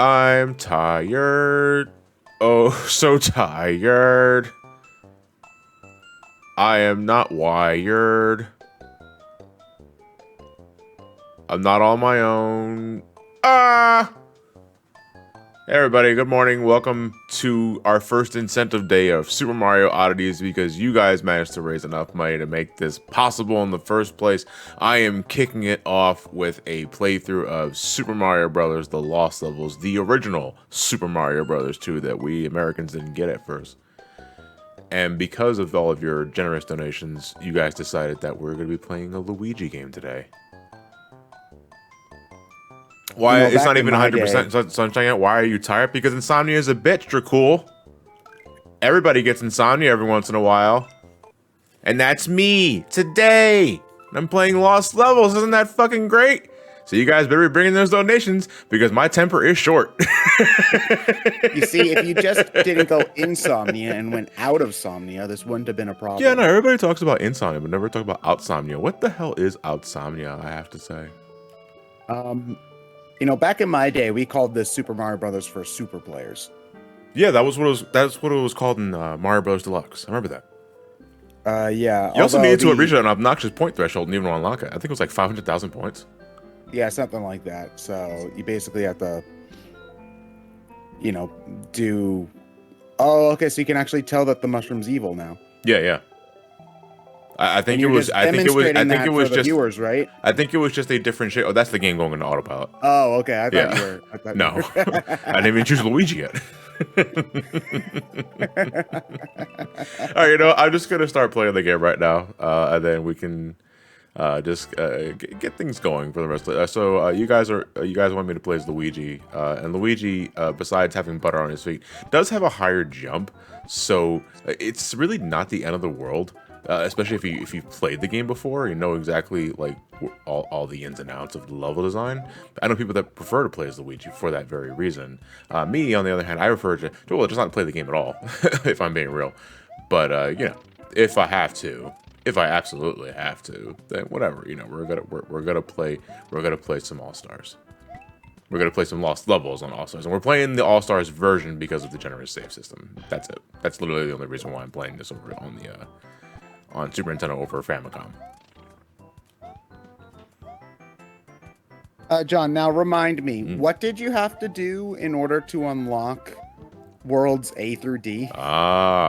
I'm tired. Oh, so tired. I am not wired. I'm not on my own. Ah! Hey everybody, good morning. Welcome to our first incentive day of Super Mario Oddities because you guys managed to raise enough money to make this possible in the first place. I am kicking it off with a playthrough of Super Mario Bros. The Lost Levels, the original Super Mario Bros. 2 that we Americans didn't get at first. And because of all of your generous donations, you guys decided that we're going to be playing a Luigi game today. Why? It's not even 100% sunshine. Why are you tired? Because insomnia is a bitch, Dracul. Everybody gets insomnia every once in a while. And that's me today. I'm playing Lost Levels. Isn't that fucking great? So you guys better be bringing those donations because my temper is short. You see, if you just didn't go insomnia and went out of somnia, this wouldn't have been a problem. Yeah, no, everybody talks about insomnia, but never talk about outsomnia. What the hell is outsomnia, I have to say? You know, back in my day, we called this Super Mario Brothers for super players. Yeah, that's what it was called in Mario Bros. Deluxe. I remember that. Yeah. You also needed to reach an obnoxious point threshold and even unlock it. I think it was like 500,000 points. Yeah, something like that. So you basically have to, you know, do. Oh, okay. So you can actually tell that the mushroom's evil now. Yeah. I think it was just viewers, right? I think it was just a different shit. Oh, that's the game going into autopilot. Oh, okay. I thought you were. No, I didn't even choose Luigi yet. All right, you know, I'm just gonna start playing the game right now, and then we can just get things going for the rest of it. So you guys want me to play as Luigi, and Luigi, besides having butter on his feet, does have a higher jump, so it's really not the end of the world. Especially if you've played the game before, you know exactly like all the ins and outs of the level design. I know people that prefer to play as Luigi for that very reason. Me, on the other hand, I prefer to just not play the game at all, if I'm being real. But you know, if I absolutely have to, then whatever. You know, we're gonna play some All Stars. We're gonna play some Lost Levels on All Stars, and we're playing the All Stars version because of the generous save system. That's it. That's literally the only reason why I'm playing this over on Super Nintendo over Famicom. John, now remind me, what did you have to do in order to unlock worlds A through D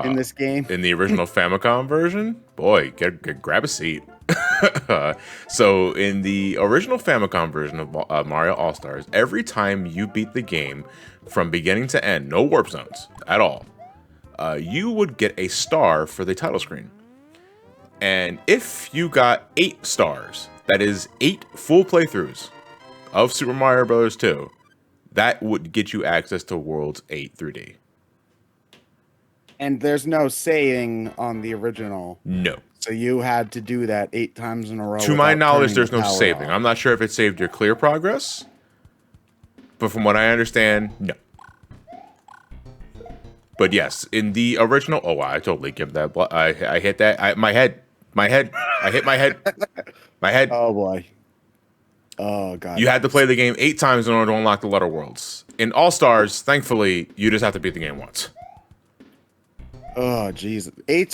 in this game? In the original Famicom version? Boy, grab a seat. So in the original Famicom version of Mario All-Stars, every time you beat the game from beginning to end, no warp zones at all, you would get a star for the title screen. And if you got 8 stars, that is 8 full playthroughs of Super Mario Bros. 2, that would get you access to Worlds 8 through D. And there's no saving on the original. No. So you had to do that 8 times in a row. To my knowledge, there's no saving. I'm not sure if it saved your clear progress, but from what I understand, no. But yes, in the original, I totally give that. I hit that. My head. I hit my head. My head. Oh boy. Oh god. You had to play the game 8 times in order to unlock the letter worlds. In All Stars, thankfully, you just have to beat the game once. Oh jeez. 8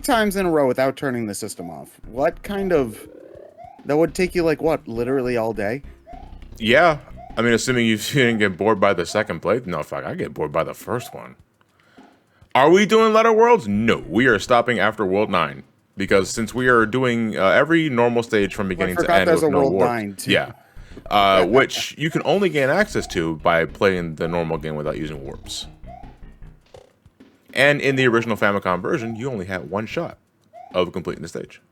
times in a row without turning the system off. What kind of? That would take you like what? Literally all day? Yeah. I mean, assuming you didn't get bored by the second play. No, fuck, I get bored by the first one. Are we doing letter worlds? No, we are stopping after World 9. Because since we are doing every normal stage from beginning to end with no World warp, 9 too. Yeah, which you can only gain access to by playing the normal game without using warps. And in the original Famicom version, you only had 1 shot of completing the stage.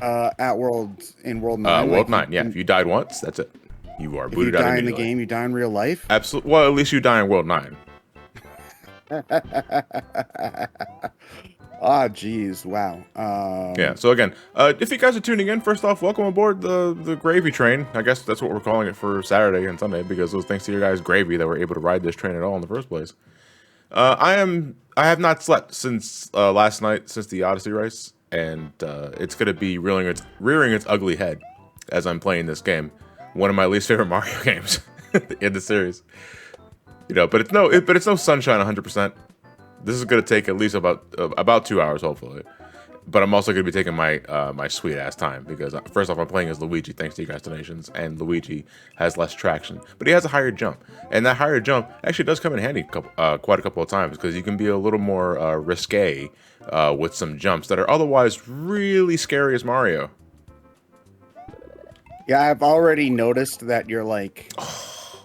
In World 9. World 9, yeah. If you died once, that's it. You are booted out immediately. If you die in the game, you die in real life? Absolutely. Well, at least you die in World 9. Ah, geez, wow. Yeah. So again, if you guys are tuning in, first off, welcome aboard the gravy train. I guess that's what we're calling it for Saturday and Sunday because it was thanks to your guys' gravy that we're able to ride this train at all in the first place. I have not slept since last night, since the Odyssey race, and it's gonna be rearing its ugly head as I'm playing this game. One of my least favorite Mario games. in the series. You know, but it's no Sunshine 100%. This is gonna take at least about 2 hours, hopefully. But I'm also gonna be taking my my sweet ass time because first off, I'm playing as Luigi thanks to you guys' donations, and Luigi has less traction, but he has a higher jump, and that higher jump actually does come in handy quite a couple of times because you can be a little more risque with some jumps that are otherwise really scary as Mario. Yeah, I've already noticed that you're like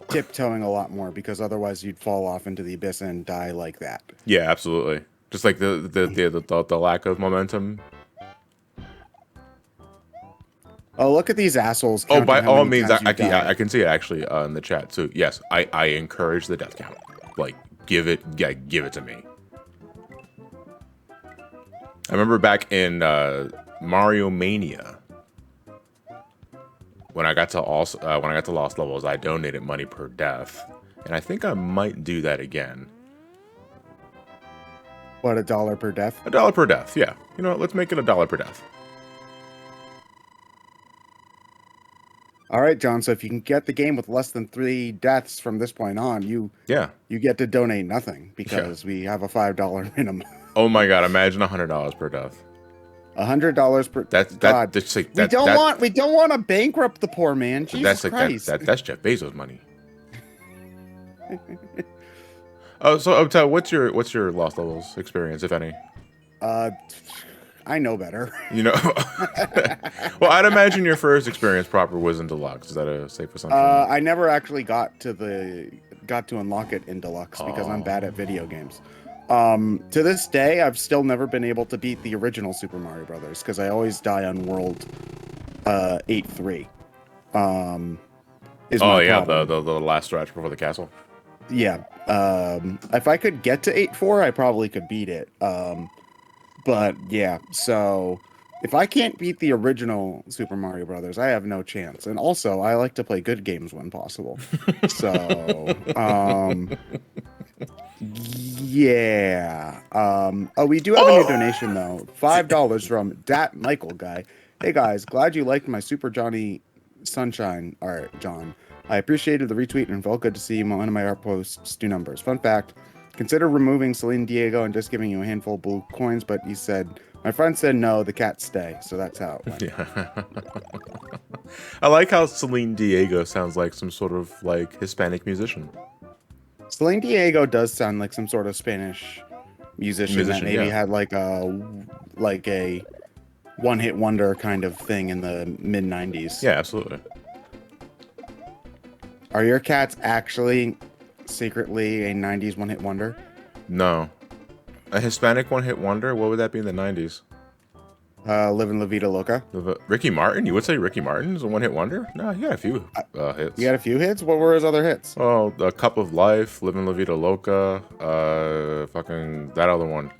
tiptoeing a lot more because otherwise you'd fall off into the abyss and die like that. Yeah, absolutely. Just like the lack of momentum. Oh, look at these assholes. Oh, by counting how all many means, times you've died. I can see it actually in the chat too. Yes, I encourage the death count. Like, give it to me. I remember back in Mario Mania when I got to Lost Levels, I donated money per death, and I think I might do that again. What, $1 per death? $1 per death, yeah. You know what? Let's make it $1 per death. All right, John. So if you can get the game with less than 3 deaths from this point on, you get to donate nothing because we have a $5 minimum. Oh my God! Imagine $100 per death. $100 per. We don't want to bankrupt the poor man. Jesus Christ. That's Jeff Bezos' money. Oh, so what's your Lost Levels experience, if any? I know better. You know, well, I'd imagine your first experience proper was in Deluxe. Is that a safe assumption? I never actually got to unlock it in Deluxe because I'm bad at video games. To this day, I've still never been able to beat the original Super Mario Brothers because I always die on World 8-3. Oh yeah, the last stretch before the castle. Yeah. If I could get to 8-4, I probably could beat it. But yeah, so if I can't beat the original Super Mario Brothers, I have no chance. And also, I like to play good games when possible. So, yeah. Oh, we do have a new donation though. $5 from Dat Michael guy. Hey guys, glad you liked my Super Johnny Sunshine art, John. I appreciated the retweet and felt good to see one of my art posts do numbers. Fun fact. Consider removing Celine Diego and just giving you a handful of blue coins, but he said, my friend said no, the cats stay. So that's how it went. Yeah. I like how Celine Diego sounds like some sort of like Hispanic musician. Celine Diego does sound like some sort of Spanish musician that maybe had like a one-hit wonder kind of thing in the mid-90s. Yeah, absolutely. Are your cats actually secretly a 90s one-hit wonder? No. A Hispanic one-hit wonder? What would that be in the 90s? Livin' La Vida Loca. Ricky Martin? You would say Ricky Martin's a one-hit wonder? No, he got a few hits. He got a few hits? What were his other hits? Oh, A Cup of Life, Livin' La Vida Loca, fucking that other one.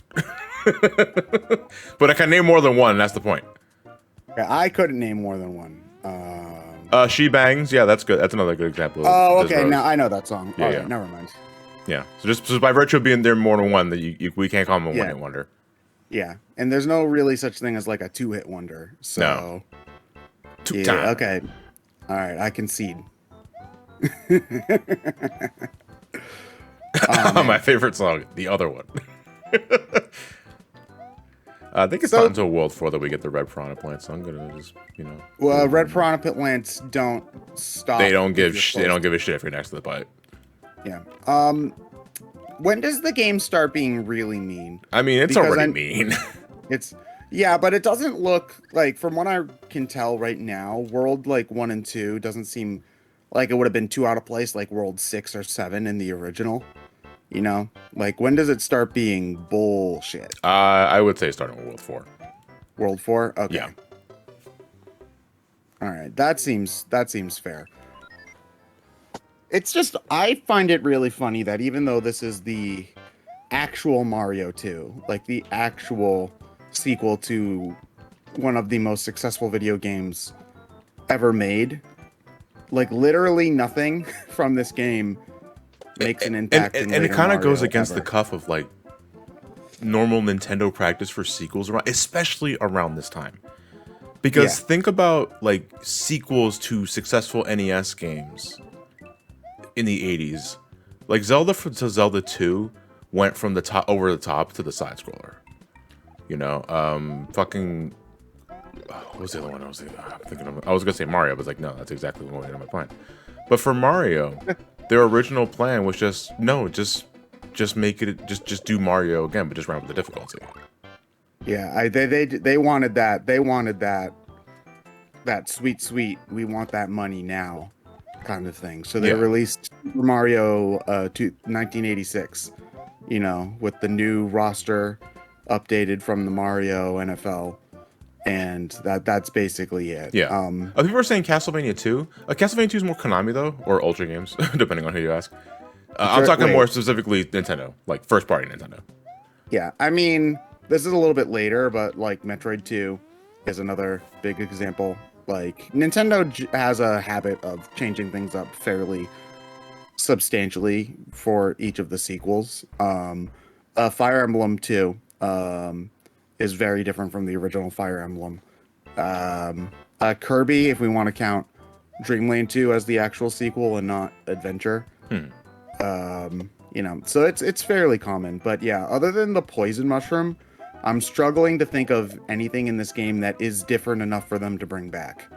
But I can name more than one, that's the point. Yeah, I couldn't name more than one. She Bangs, yeah, that's good. That's another good example. Oh, okay, now I know that song. Yeah, okay, yeah. Never mind. Yeah, so just by virtue of being there more than one, that we can't call him a one-hit wonder. Yeah, and there's no really such thing as like a two-hit wonder. So, no. Yeah, okay. All right, I concede. My favorite song, the other one. I think it's not until World 4 that we get the red piranha plants, so I'm gonna just, Well, red piranha plants don't stop. They don't give a shit if you're next to the pipe. Yeah. When does the game start being really mean? I mean, it's already mean. Yeah, but it doesn't look like, from what I can tell right now, World 1 and 2 doesn't seem like it would have been too out of place like World 6 or 7 in the original. You know, when does it start being bullshit? I would say starting with World 4. World 4? Okay. Yeah. All right, that seems fair. It's just, I find it really funny that even though this is the actual Mario 2, the actual sequel to one of the most successful video games ever made, literally nothing from this game makes an impact. And it kind of goes against the cuff of normal Nintendo practice for sequels, especially around this time. Because think about sequels to successful NES games. in the 80s. Like Zelda to Zelda 2 went from the top over the top to the side scroller. You know, fucking what was the other one I was thinking of? I was gonna say Mario, but it's like no, that's exactly what went into my plan. But for Mario, their original plan was just make it just do Mario again, but just ramp up the difficulty. Yeah, they wanted that. They wanted that sweet. We want that money now, kind of thing. So they released Super Mario 1986. You know, with the new roster updated from the Mario NFL. And that's basically it. Yeah. People are saying Castlevania 2. Castlevania 2 is more Konami though, or Ultra Games, depending on who you ask. I'm talking more specifically Nintendo, like first party Nintendo. Yeah, I mean, this is a little bit later, but like Metroid 2 is another big example. Like Nintendo has a habit of changing things up fairly substantially for each of the sequels. Fire Emblem 2. Is very different from the original Fire Emblem. Kirby, if we want to count Dreamland 2 as the actual sequel and not Adventure. You know, so it's fairly common. But yeah, other than the poison mushroom, I'm struggling to think of anything in this game that is different enough for them to bring back.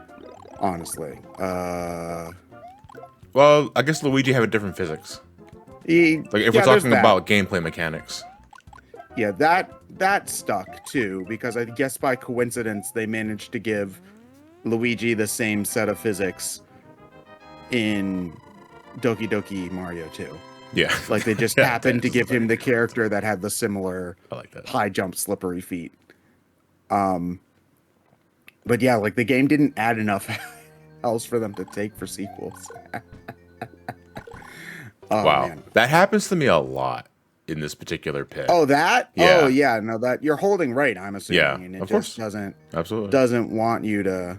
Honestly. Well, I guess Luigi have a different physics. Like if we're talking about gameplay mechanics. Yeah, that stuck too, because I guess by coincidence they managed to give Luigi the same set of physics in Doki Doki Mario 2. Yeah. Like they just happened to give him the character that had the similar high jump, slippery feet. But yeah, like the game didn't add enough else for them to take for sequels. Wow. Man. That happens to me a lot. In this particular pit. Oh, that? Yeah. Oh, yeah. No, that you're holding right. I'm assuming. Yeah, And it of just course. doesn't want you to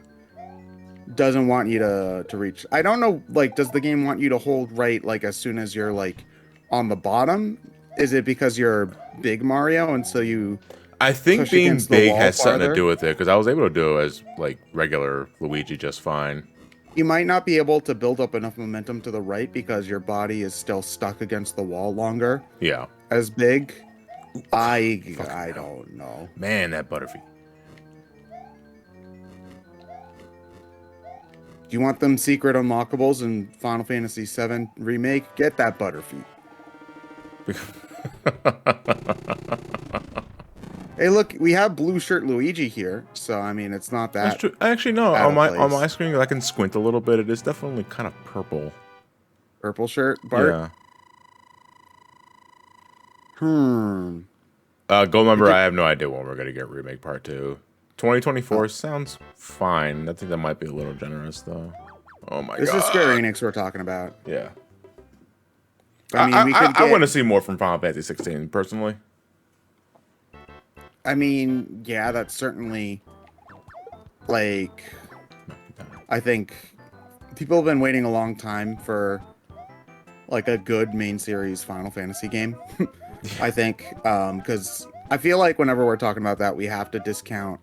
reach. I don't know. Like, does the game want you to hold right? Like, as soon as you're like on the bottom? Is it because you're big Mario and so you? I think being big has something to do with it because I was able to do it as like regular Luigi just fine. You might not be able to build up enough momentum to the right because your body is still stuck against the wall longer. Yeah. As big. I don't know. Man, that Butterfree. Do you want them secret unlockables in Final Fantasy VII Remake? Get that Butterfree. Hey, look, we have blue shirt Luigi here, so I mean, it's not that. That's true. Actually, no. On my screen, I can squint a little bit. It is definitely kind of purple. Purple shirt, Bart. Yeah. Gold member, I have no idea when we're gonna get Remake Part 2. 2024 sounds fine. I think that might be a little generous, though. Oh my god. This is Square Enix we're talking about. Yeah. I mean, I want to see more from Final Fantasy 16, personally. I mean, yeah, that's certainly, like, I think people have been waiting a long time for, like, a good main series Final Fantasy game. I think, because I feel like whenever we're talking about that, we have to discount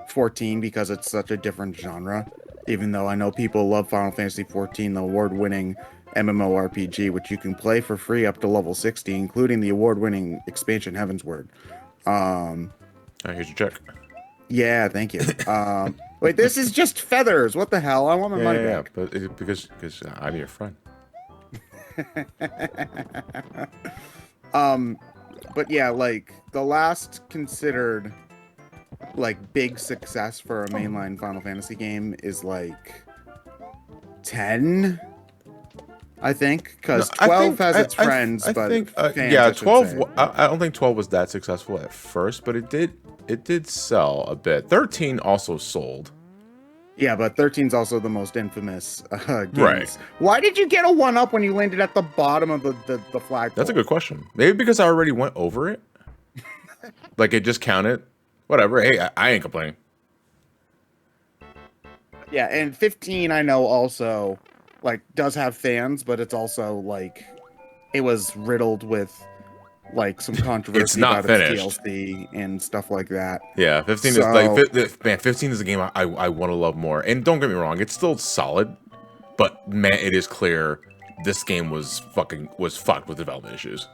14 because it's such a different genre. Even though I know people love Final Fantasy 14, the award-winning MMORPG, which you can play for free up to level 60, including the award-winning expansion Heavensward. Here's your check. Yeah, thank you. Wait, this is just feathers. What the hell? I want my money back. But because I'm your friend. But yeah, like the last considered like big success for a mainline Final Fantasy game is like 10. I think because 12 has its friends, but fans, yeah, 12. I don't think 12 was that successful at first, but it did sell a bit. 13 also sold. Yeah, but 13's also the most infamous games. Right. Why did you get a 1-up when you landed at the bottom of the flagpole? That's a good question. Maybe because I already went over it. Like it just counted. Whatever. Hey, I ain't complaining. Yeah, and 15 I know also like does have fans, but it's also like it was riddled with like some controversy about its DLC and stuff like that. Yeah, 15 is like, man, 15 is a game I want to love more. And don't get me wrong, it's still solid, but man, it is clear this game was fucked with development issues.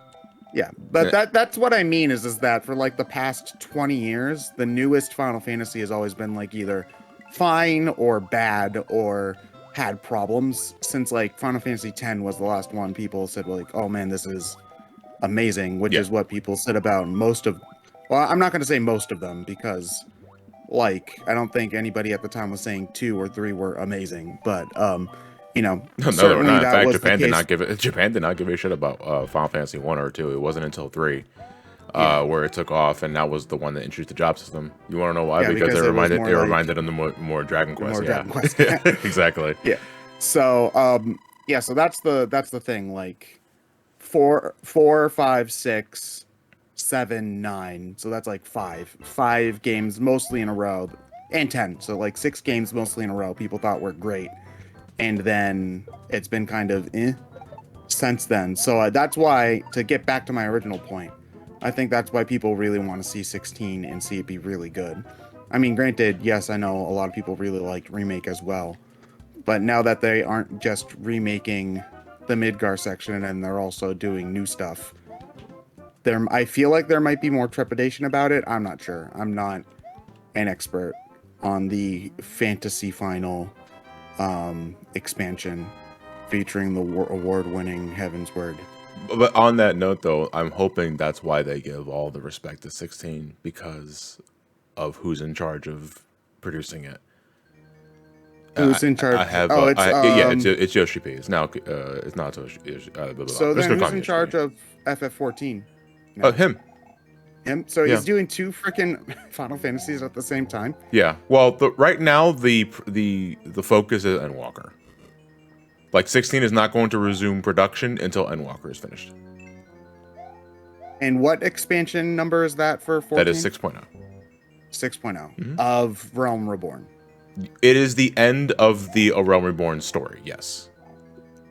Yeah, but that's what I mean is that for like the past 20 years, the newest Final Fantasy has always been like either fine or bad or had problems. Since like Final Fantasy X was the last one, people said, well, like, oh man, this is amazing, which is what people said about most of. Well, I'm not going to say most of them because, like, I don't think anybody at the time was saying 2 or 3 were amazing, but you know, No, they were certainly not. In that fact, was Japan the did case. not give a shit about Final Fantasy 1 or 2. It wasn't until 3 where it took off, and that was the one that introduced the job system. You want to know why? Yeah, because because it reminded them the more Dragon Quest. more Yeah, Dragon Quest. exactly. Yeah. So so that's the thing. Like 4, 5, 6, 7, 9. So that's like five games mostly in a row, and 10. So like 6 games mostly in a row. People thought were great, and then it's been kind of since then. So that's why, to get back to my original point, I think that's why people really want to see 16 and see it be really good. I mean, granted, yes, I know a lot of people really liked Remake as well. But now that they aren't just remaking the Midgar section and they're also doing new stuff, I feel like there might be more trepidation about it. I'm not sure. I'm not an expert on the Fantasy Final expansion featuring the award-winning Heavensward. But on that note, though, I'm hoping that's why they give all the respect to 16 because of who's in charge of producing it. Who's in charge? It's Yoshi P. It's now it's not Yoshi. Blah, blah, blah. So then, who's in charge of FF14? No. Him. Him. So he's doing 2 freaking Final Fantasies at the same time. Yeah. Well, right now the focus is Endwalker. Like 16 is not going to resume production until Endwalker is finished. And what expansion number is that for 14? That is 6.0. 6.0 of Realm Reborn. It is the end of the A Realm Reborn story, yes.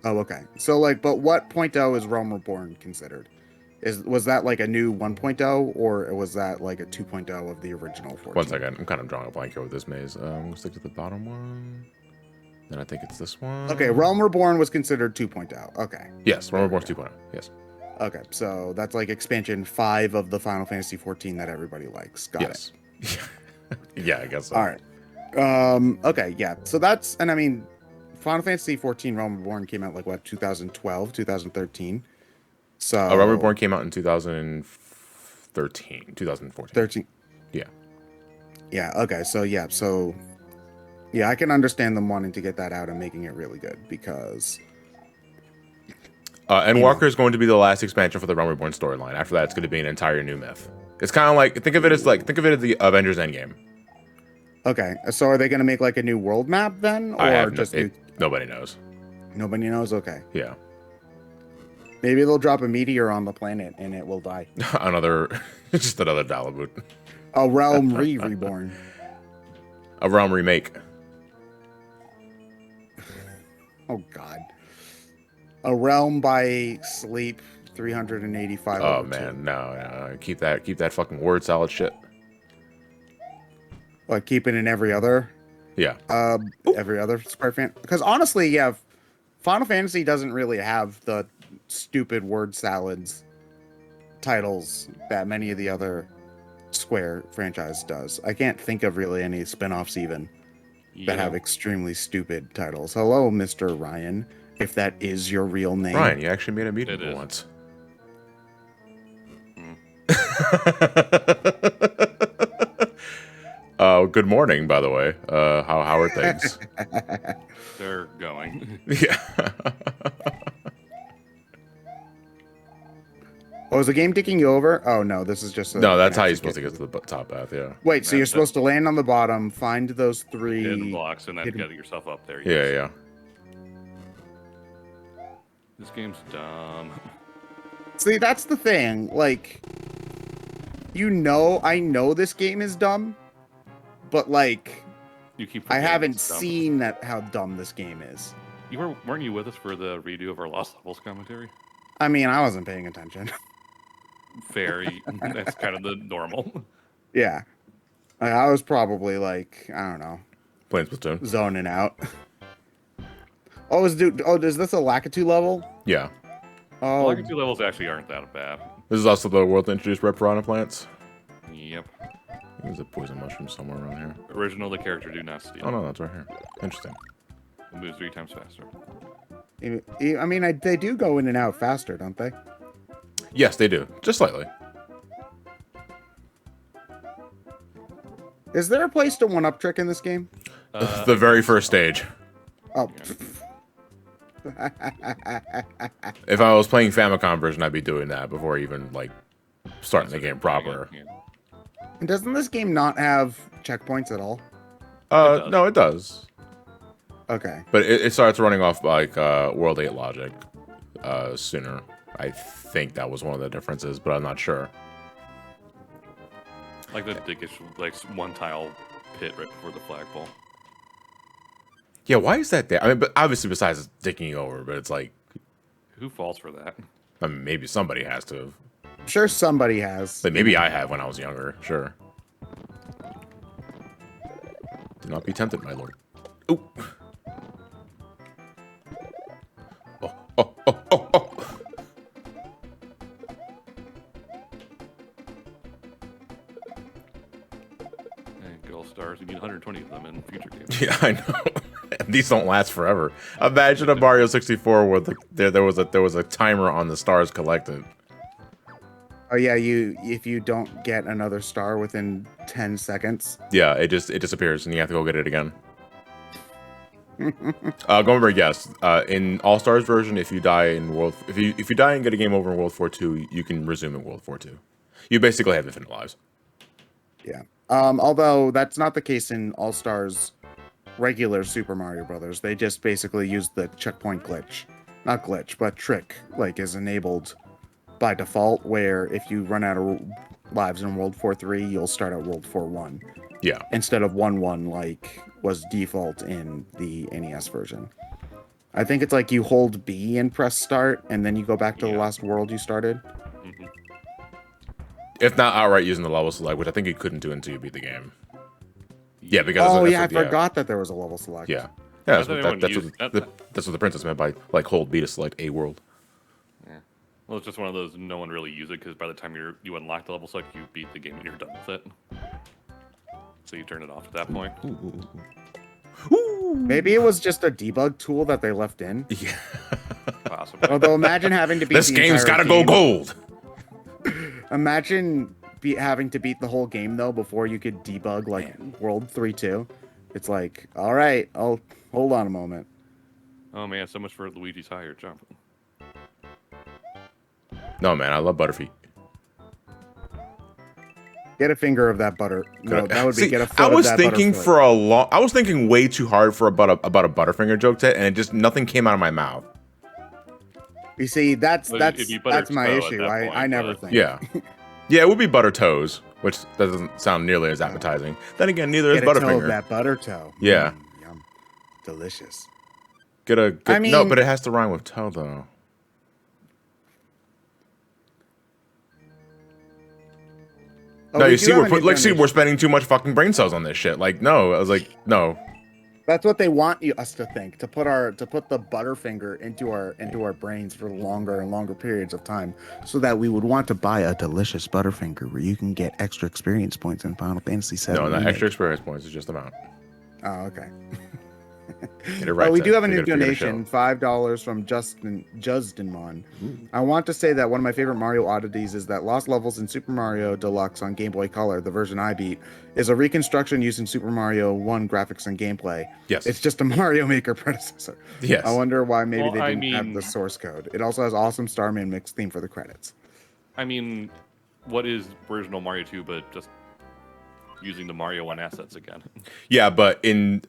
Oh, okay. So, like, but what .0 is Realm Reborn considered? Was that like a new 1.0, or was that like a 2.0 of the original 14? One second, I'm kind of drawing a blank here with this maze. I'm going to stick to the bottom one. Then I think it's this one. Okay, Realm Reborn was considered 2.0. Okay. Yes, Realm Reborn's 2.0. Yes. Okay, so that's like expansion 5 of the Final Fantasy 14 that everybody likes. Got it. Yeah, I guess so. All right. Okay, yeah. So that's, and I mean, Final Fantasy 14 Realm Reborn came out like what, 2012, 2013. So Realm Reborn came out in 2013, 2014. 13. Yeah. Yeah, okay. So yeah, I can understand them wanting to get that out and making it really good because Endwalker is going to be the last expansion for the Realm Reborn storyline. After that, it's going to be an entire new myth. It's kind of like think of it as the Avengers Endgame. Okay, so are they going to make like a new world map then, or nobody knows? Nobody knows. Okay. Yeah. Maybe they'll drop a meteor on the planet and it will die. Just another Dalabut. A realm reborn. A realm remake. Oh God. A realm by Sleep 385. Oh man, no. Keep that fucking word salad shit. Like keep it in every other. Yeah. Every other Square fan. Because honestly, yeah, Final Fantasy doesn't really have the stupid word salads titles that many of the other Square franchise does. I can't think of really any spin-offs even that have extremely stupid titles. Hello, Mr. Ryan, if that is your real name. Ryan, you actually made a meeting once. Good morning, by the way. How are things? They're going. Yeah. Oh, is the game dicking you over? Oh, no, this is just... No, that's how you're supposed to get to the top path, yeah. Wait, so you're supposed to land on the bottom, find those 3... hidden blocks, and then get yourself up there. Yes. Yeah. This game's dumb. See, that's the thing. Like, I know this game is dumb, but, like, I haven't seen how dumb this game is. Weren't you with us for the redo of our Lost Levels commentary? I mean, I wasn't paying attention. Fair. That's kind of the normal. Yeah. I was probably like, I don't know. Playing Splatoon. Zoning out. Oh, is this a Lakitu level? Yeah. Oh, Like 2 levels actually aren't that bad. This is also the world to introduce red piranha plants. Yep. There's a poison mushroom somewhere around here. Original, the character do not steal. Oh no, that's right here. Interesting. It moves 3 times faster. I mean, they do go in and out faster, don't they? Yes, they do. Just slightly. Is there a place to one-up trick in this game? The very first stage. Oh. If I was playing Famicom version, I'd be doing that before even like starting the game proper. Yeah. And doesn't this game not have checkpoints at all? No, it does. Okay. But it starts running off like World 8 logic sooner. I think that was one of the differences, but I'm not sure. Like the dickish, like 1 tile pit right before the flagpole. Yeah, why is that there? I mean, but obviously besides dicking over, but it's like, Who falls for that? I mean, maybe somebody has to have. I'm sure somebody has. Like maybe I have when I was younger. Sure. Do not be tempted, my lord. Ooh. Oh. And good old stars, you need 120 of them in future games. Yeah, I know. These don't last forever. Imagine a Mario 64 where there was a timer on the stars collected. Oh yeah, if you don't get another star within 10 seconds. Yeah, it disappears and you have to go get it again. Going yes. In All Stars version, if you die in if you die and get a game over in World 4 2, you can resume in World 4 2. You basically have infinite lives. Yeah. Although that's not the case in All Stars regular Super Mario Brothers. They just basically use the checkpoint glitch. Not glitch, but trick, like is enabled by default, where if you run out of lives in World 4-3, you'll start at World 4-1. Yeah. Instead of 1-1 like was default in the NES version. I think it's like you hold B and press start, and then you go back to the last world you started. Mm-hmm. If not outright using the level select, which I think you couldn't do until you beat the game. Yeah, because I forgot that there was a level select. Yeah, that's what the princess meant by like hold B to select a world. Yeah. Well, it's just one of those no one really use it because by the time you unlock the level select, you beat the game and you're done with it. So you turn it off at that point. Ooh. Maybe it was just a debug tool that they left in. Yeah. Possibly. Although imagine having to beat this game's gotta go gold. Imagine having to beat the whole game though before you could debug like World 3-2. It's like, all right, I'll hold on a moment. Oh man, so much for Luigi's higher jump. No man, I love Butterfeet. Get a finger of that butter. No, that would be get a foot I was of that thinking Butterfoot. I was thinking way too hard for about a Butterfinger joke to, and it just nothing came out of my mouth. You see, that's my toe issue. I never think. Yeah. Yeah, it would be Butter Toes, which doesn't sound nearly as appetizing. Then again, neither is Get a toe Butterfinger. of that butter toe. Yeah. Yum. Delicious. No, but it has to rhyme with toe though. Oh, No, you see, we're spending too much fucking brain cells on this shit. Like, no, I was like, no. That's what they want us to think, to put the Butterfinger into our brains for longer and longer periods of time, so that we would want to buy a delicious Butterfinger where you can get extra experience points in Final Fantasy VII. No, not extra experience points. It's just amount. Oh, okay. Get it right. We do have a new donation, $5 from Justinmon. I want to say that one of my favorite Mario oddities is that Lost Levels in Super Mario Deluxe on Game Boy Color, the version I beat, is a reconstruction using Super Mario 1 graphics and gameplay. Yes. It's just a Mario Maker predecessor. Yes. I wonder why they didn't have the source code. It also has awesome Starman mix theme for the credits. I mean, what is original Mario 2 but just using the Mario 1 assets again? Yeah, but in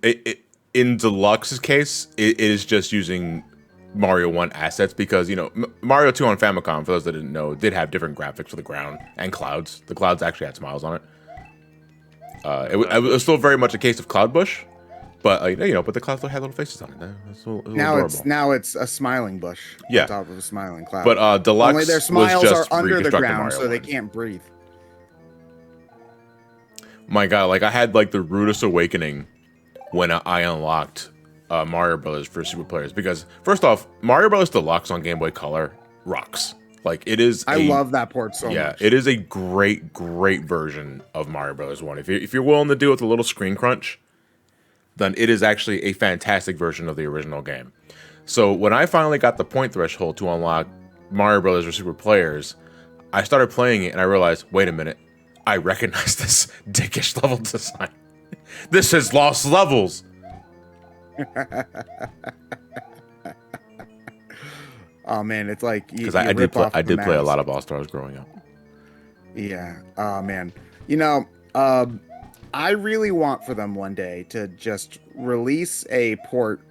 Deluxe's case, it is just using Mario 1 assets because, Mario 2 on Famicom, for those that didn't know, did have different graphics for the ground and clouds. The clouds actually had smiles on it. It was still very much a case of Cloudbush, but but the clouds still had little faces on it. Now it's a smiling bush on top of a smiling cloud. But Deluxe only their smiles was are just under the reconstructing ground, Mario so they 1. can't breathe. My God, like I had like the rudest awakening when I unlocked Mario Brothers for Super Players because first off, Mario Brothers Deluxe on Game Boy Color rocks. Like it is. I love that port so much. It is a great version of Mario Brothers 1. If you're willing to deal with a little screen crunch, then it is actually a fantastic version of the original game. So when I finally got the point threshold to unlock Mario Brothers for Super Players, I started playing it and I realized, wait a minute, I recognize this dickish level design. This is lost levels. Oh man, it's like because I did play a lot of All Stars growing up. Yeah. Oh man, I really want for them one day to just release a port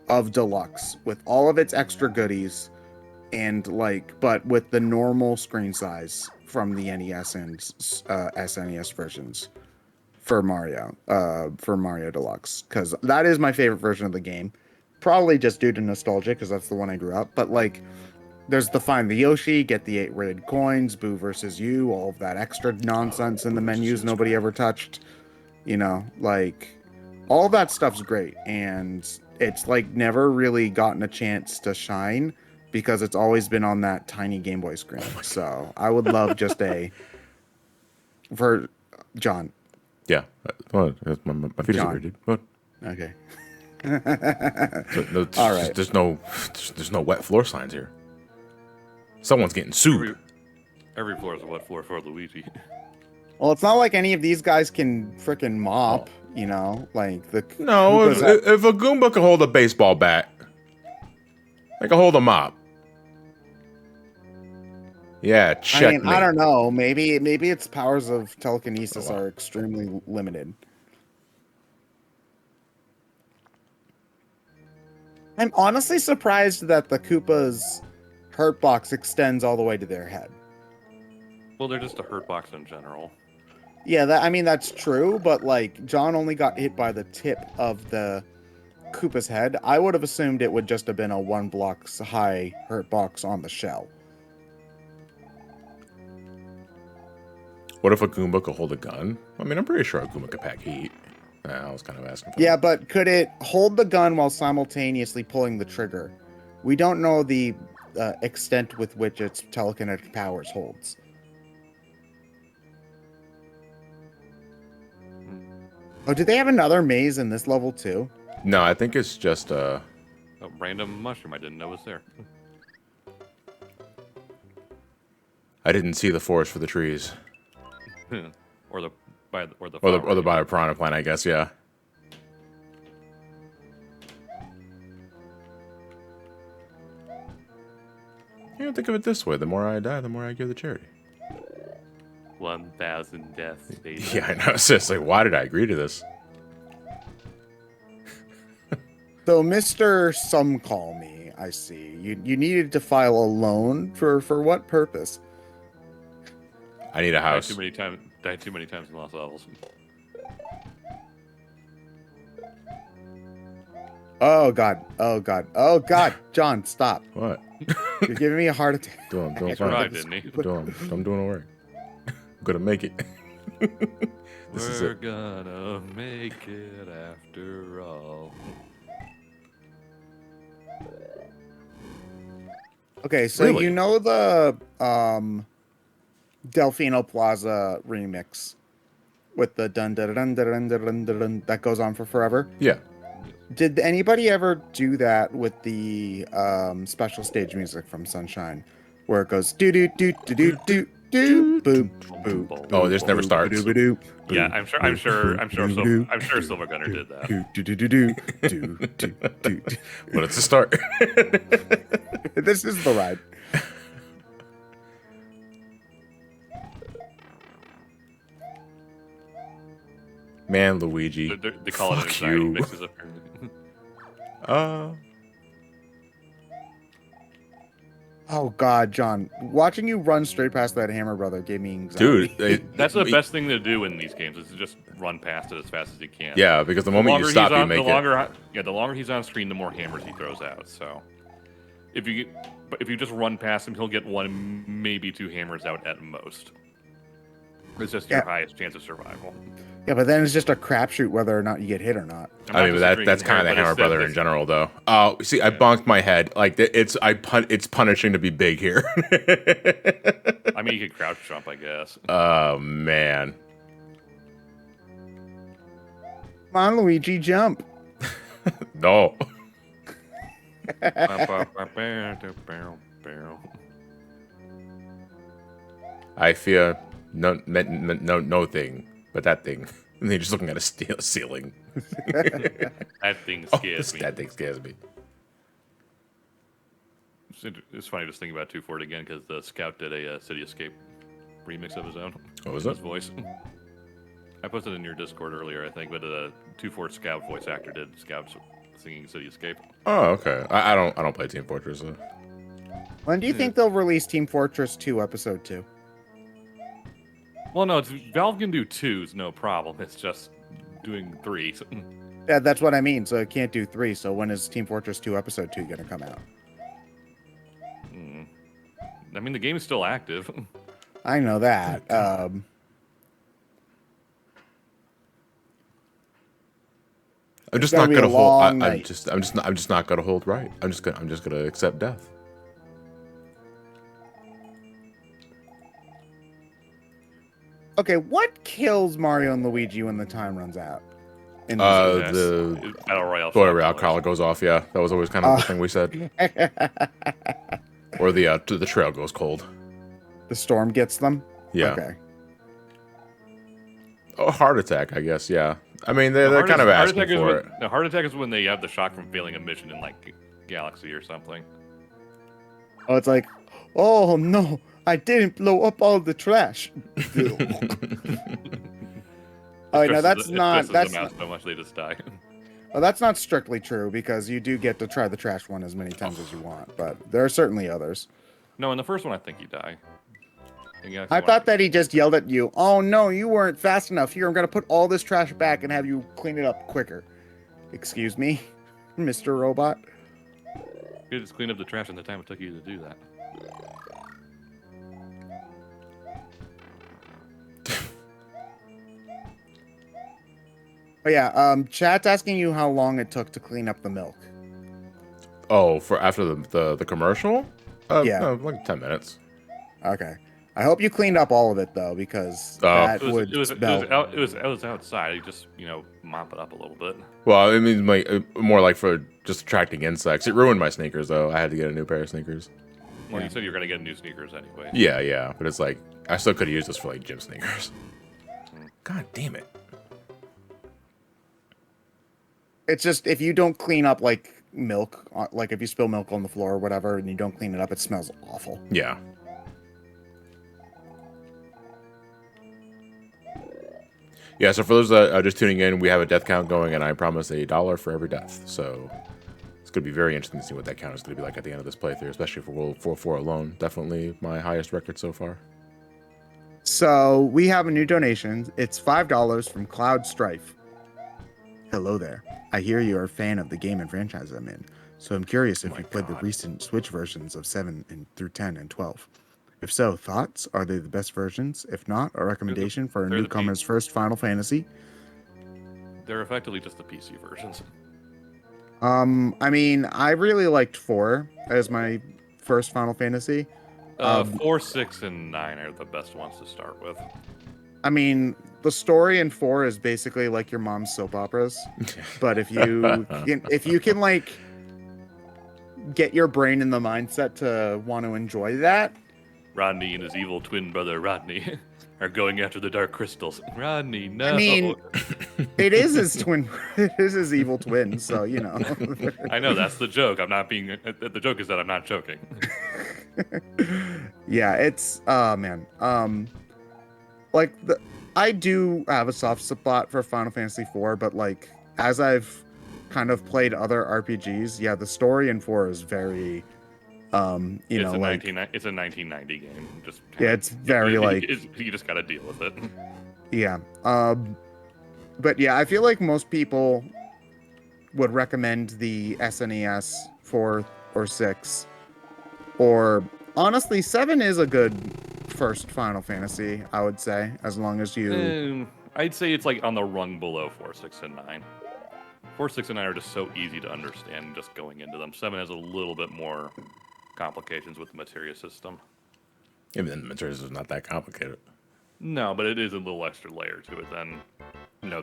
of Deluxe with all of its extra goodies, and but with the normal screen size from the NES and SNES versions for Mario Deluxe, because that is my favorite version of the game. Probably just due to nostalgia, because that's the one I grew up. But there's the Find the Yoshi, get the 8 rated coins, Boo versus You, all of that extra nonsense in the menus nobody ever touched. All that stuff's great, and it's never really gotten a chance to shine because it's always been on that tiny Game Boy screen. So I would love just for John. Yeah, well, my feet are dude. What? Okay. So, all right. There's no wet floor signs here. Someone's getting sued. Every floor is a wet floor for Luigi. Well, it's not like any of these guys can frickin' mop. No, if a Goomba can hold a baseball bat, they can hold a mop. Yeah, check. I don't know. Maybe its powers of telekinesis are extremely limited. I'm honestly surprised that the Koopa's hurt box extends all the way to their head. Well, they're just a hurt box in general. Yeah, that's true, but John only got hit by the tip of the Koopa's head. I would have assumed it would just have been a 1 block high hurt box on the shell. What if a Goomba could hold a gun? I mean, I'm pretty sure a Goomba could pack heat. I was kind of asking for that. But could it hold the gun while simultaneously pulling the trigger? We don't know the extent with which its telekinetic powers holds. Oh, did they have another maze in this level too? No, I think it's just a random mushroom I didn't know was there. I didn't see the forest for the trees. or the biopiranha plant, I guess. Yeah. You don't think of it this way: the more I die, the more I give the charity. 1,000 deaths, baby. Yeah, I know. Seriously, why did I agree to this? So, Mr. SomecallmeJohnny, I see you needed to file a loan for what purpose? I need a house. Died too many times in Los Levels. Oh god! John, stop! What? You're giving me a heart attack. Don't Survived, didn't he? I'm doing work. I'm gonna make it. We're gonna make it after all. Okay, so Really? you know the Delfino Plaza remix with the dun dun dun dun dun dun dun dun that goes on for forever? Yeah. Did anybody ever do that with the special stage music from Sunshine, where it goes do do do do do do do boop boop? Oh, this never starts. Yeah, I'm sure Silver Gunner did that. But it's a start. This is the ride. Man, Luigi. They call it Fuck anxiety you. mixes up. Oh god, John, watching you run straight past that hammer brother gave me anxiety. Dude, That's the best thing to do in these games is to just run past it as fast as you can. Yeah, because the moment you stop, you make it. The longer he's on screen, the more hammers he throws out. So, if you just run past him, he'll get 1, maybe 2 hammers out at most. It's just your highest chance of survival. Yeah, but then it's just a crapshoot whether or not you get hit or not. I mean, that's kind of the Hammer Brother in general, though. Oh, see, I bonked my head. Like it's punishing to be big here. I mean, you could crouch jump, I guess. Oh man. Come on, Luigi, jump. No. I fear no thing, but that thing. And they're just looking at a ceiling. That thing scares me. That thing scares me. It's funny just thinking about 2-4 again because the Scout did a City Escape remix of his own. What was his it? voice. I posted it in your Discord earlier, I think, but the 2-4 Scout voice actor did Scout singing City Escape. Oh, okay. I don't play Team Fortress. So. When do you think they'll release Team Fortress 2 Episode 2? Well, no, Valve can do 2s, no problem. It's just doing 3s. Yeah, that's what I mean. So it can't do 3. So when is Team Fortress 2 Episode 2 going to come out? I mean, the game is still active. I know that. I'm just not gonna hold. I'm just not gonna hold right. I'm just gonna accept death. Okay, what kills Mario and Luigi when the time runs out? The Battle Royale. Battle Royale collar goes off. Yeah, that was always kind of the thing we said. Or the trail goes cold. The storm gets them? Yeah. Okay. Oh, heart attack, I guess. Yeah. I mean, they're kind of asking for it. The heart attack is when they have the shock from failing a mission in like Galaxy or something. Oh, it's like, oh no, I didn't blow up all the trash. Oh, no, that's not. That's not so much they just die. Well, that's not strictly true because you do get to try the trash one as many times as you want, but there are certainly others. No, in the first one, I think you die. I thought that he just yelled at you, oh no, you weren't fast enough. Here, I'm going to put all this trash back and have you clean it up quicker. Excuse me, Mr. Robot? You just clean up the trash in the time it took you to do that. Oh yeah, chat's asking you how long it took to clean up the milk. Oh, for after the commercial? Yeah. No, like 10 minutes. Okay. I hope you cleaned up all of it though, because that would smell. It was outside. You just mop it up a little bit. Well, I mean, more like for just attracting insects. It ruined my sneakers though. I had to get a new pair of sneakers. Well, you said you were gonna get new sneakers anyway. Yeah, but it's like I still could have used this for like gym sneakers. God damn it! It's just if you don't clean up like milk, like if you spill milk on the floor or whatever, and you don't clean it up, it smells awful. Yeah. Yeah, so for those that are just tuning in, we have a death count going, and I promise $1 for every death. So it's going to be very interesting to see what that count is going to be like at the end of this playthrough, especially for World War 4 alone. Definitely my highest record so far. So we have a new donation. It's $5 from Cloud Strife. Hello there. I hear you're a fan of the game and franchise I'm in, so I'm curious if you played the recent Switch versions of 7 through 10 and 12. If so, thoughts? Are they the best versions? If not, a recommendation for a newcomer's first Final Fantasy? They're effectively just the PC versions. I mean, I really liked 4 as my first Final Fantasy. 4, 6, and 9 are the best ones to start with. I mean, the story in 4 is basically like your mom's soap operas, but if you can like get your brain in the mindset to want to enjoy that. Rodney and his evil twin brother Rodney are going after the dark crystals. Rodney, no. I mean, it is his twin. It is his evil twin. So you know. I know that's the joke. I'm not being. The joke is that I'm not joking. Yeah, it's man. Like I do have a soft spot for Final Fantasy IV, but like as I've kind of played other RPGs, yeah, the story in 4 is very. It's a 1990 game. Just yeah, it's very you just gotta deal with it. Yeah. But yeah, I feel like most people would recommend the SNES 4 or 6, or honestly, 7 is a good first Final Fantasy. I would say, as long as you. I'd say it's like on the rung below 4, 6, and 9. 4, 6, and 9 are just so easy to understand just going into them. 7 has a little bit more complications with the materia system. Even the materia is not that complicated. No, but it is a little extra layer to it than,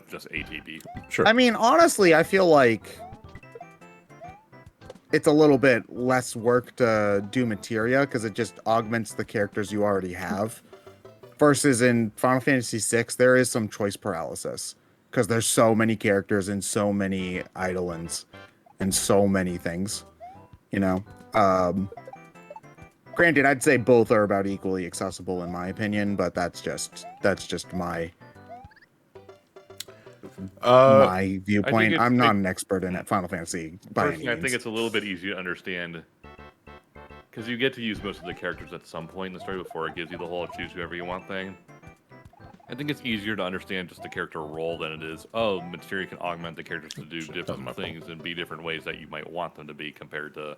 just ATB. Sure. I mean, honestly, I feel like it's a little bit less work to do materia because it just augments the characters you already have. Versus in Final Fantasy VI, there is some choice paralysis because there's so many characters and so many eidolons and so many things, Granted, I'd say both are about equally accessible in my opinion, but that's just my viewpoint. I'm not an expert in Final Fantasy by any means. I think it's a little bit easier to understand because you get to use most of the characters at some point in the story before it gives you the whole choose whoever you want thing. I think it's easier to understand just the character role than it is, materia can augment the characters to do different things and be different ways that you might want them to be compared to,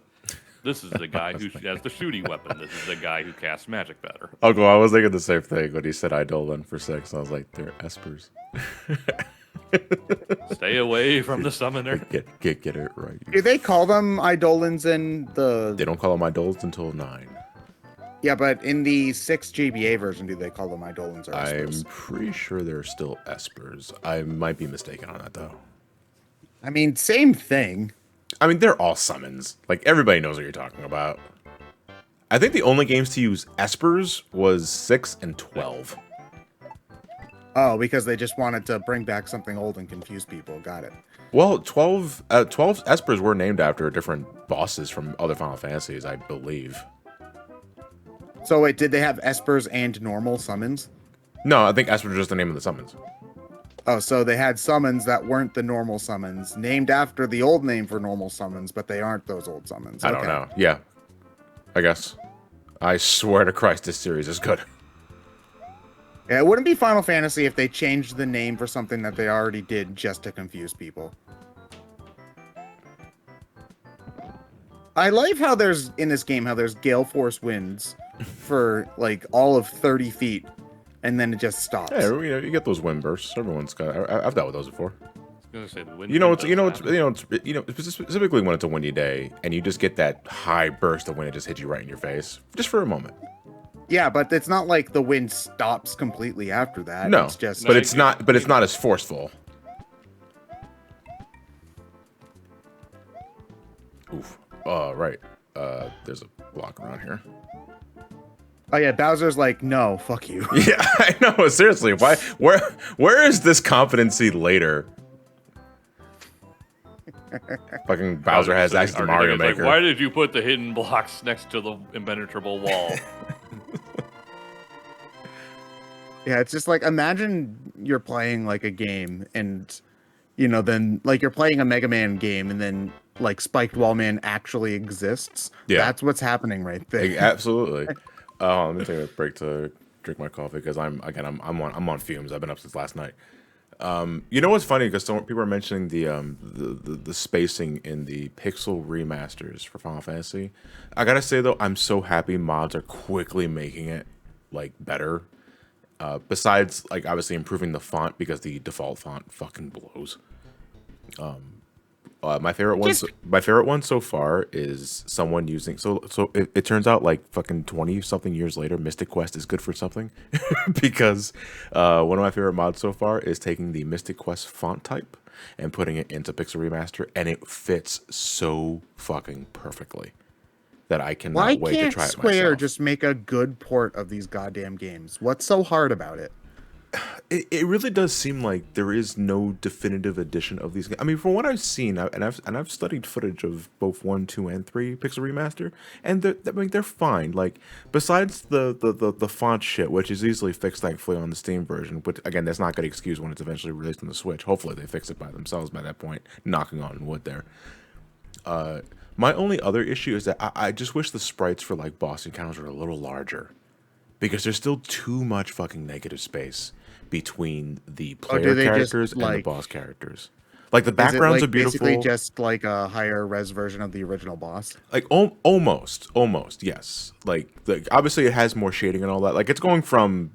this is the guy who has the shooting weapon, this is the guy who casts magic better. Uncle, I was thinking the same thing when he said Eidolon for 6. I was like, they're espers. Stay away from the summoner. Get it right. Do they call them eidolons in the... They don't call them eidolons until 9. Yeah, but in the 6 GBA version, do they call them eidolons or espers? I'm pretty sure they're still espers. I might be mistaken on that, though. I mean, same thing. I mean, they're all summons. Like, everybody knows what you're talking about. I think the only games to use espers was 6 and 12. Oh, because they just wanted to bring back something old and confuse people. Got it. Well, 12 espers were named after different bosses from other Final Fantasies, I believe. So wait, did they have espers and normal summons? No, I think espers was just the name of the summons. Oh, so they had summons that weren't the normal summons, named after the old name for normal summons, but they aren't those old summons. I don't know. Yeah. I guess. I swear to Christ, this series is good. Yeah, it wouldn't be Final Fantasy if they changed the name for something that they already did just to confuse people. I like how there's, in this game, how there's gale force winds for, like, all of 30 feet, and then it just stops. Yeah, you get those wind bursts. Everyone's got. I've dealt with those before. Say the wind Specifically when it's a windy day, and you just get that high burst of wind, it just hits you right in your face, just for a moment. Yeah, but it's not like the wind stops completely after that. No, it's just, but it's not. But it's not as forceful. Oof. Right. There's a block around here. Oh yeah, Bowser's like, no, fuck you. Yeah, I know. Seriously, why? Where is this competency later? Fucking Bowser has access to Mario Maker. Like, why did you put the hidden blocks next to the impenetrable wall? Yeah, it's just like, imagine you're playing like a game and, then like you're playing a Mega Man game and then like Spiked Wall Man actually exists. Yeah. That's what's happening right there. Absolutely. Let me take a break to drink my coffee because I'm on fumes. I've been up since last night. You know what's funny? Because some people are mentioning the spacing in the pixel remasters for Final Fantasy. I gotta say though, I'm so happy mods are quickly making it like better. Besides, like obviously improving the font because the default font fucking blows. My favorite one so far is someone using so it turns out like fucking 20 something years later Mystic Quest is good for something because one of my favorite mods so far is taking the Mystic Quest font type and putting it into Pixel Remaster, and it fits so fucking perfectly that I cannot wait to try it myself. Why can't Square just make a good port of these goddamn games? What's so hard about it? It really does seem like there is no definitive edition of these games. I mean, from what I've seen, I've studied footage of both 1, 2, and 3 Pixel Remaster, and they're fine. Like besides the font shit, which is easily fixed thankfully on the Steam version. But again, that's not going to excuse when it's eventually released on the Switch. Hopefully, they fix it by themselves by that point. Knocking on wood there. My only other issue is that I just wish the sprites for like boss encounters were a little larger, because there's still too much fucking negative space between the player characters and the boss characters. Like the backgrounds are beautiful. Basically just like a higher res version of the original boss. Like almost, yes. Like obviously it has more shading and all that. Like it's going from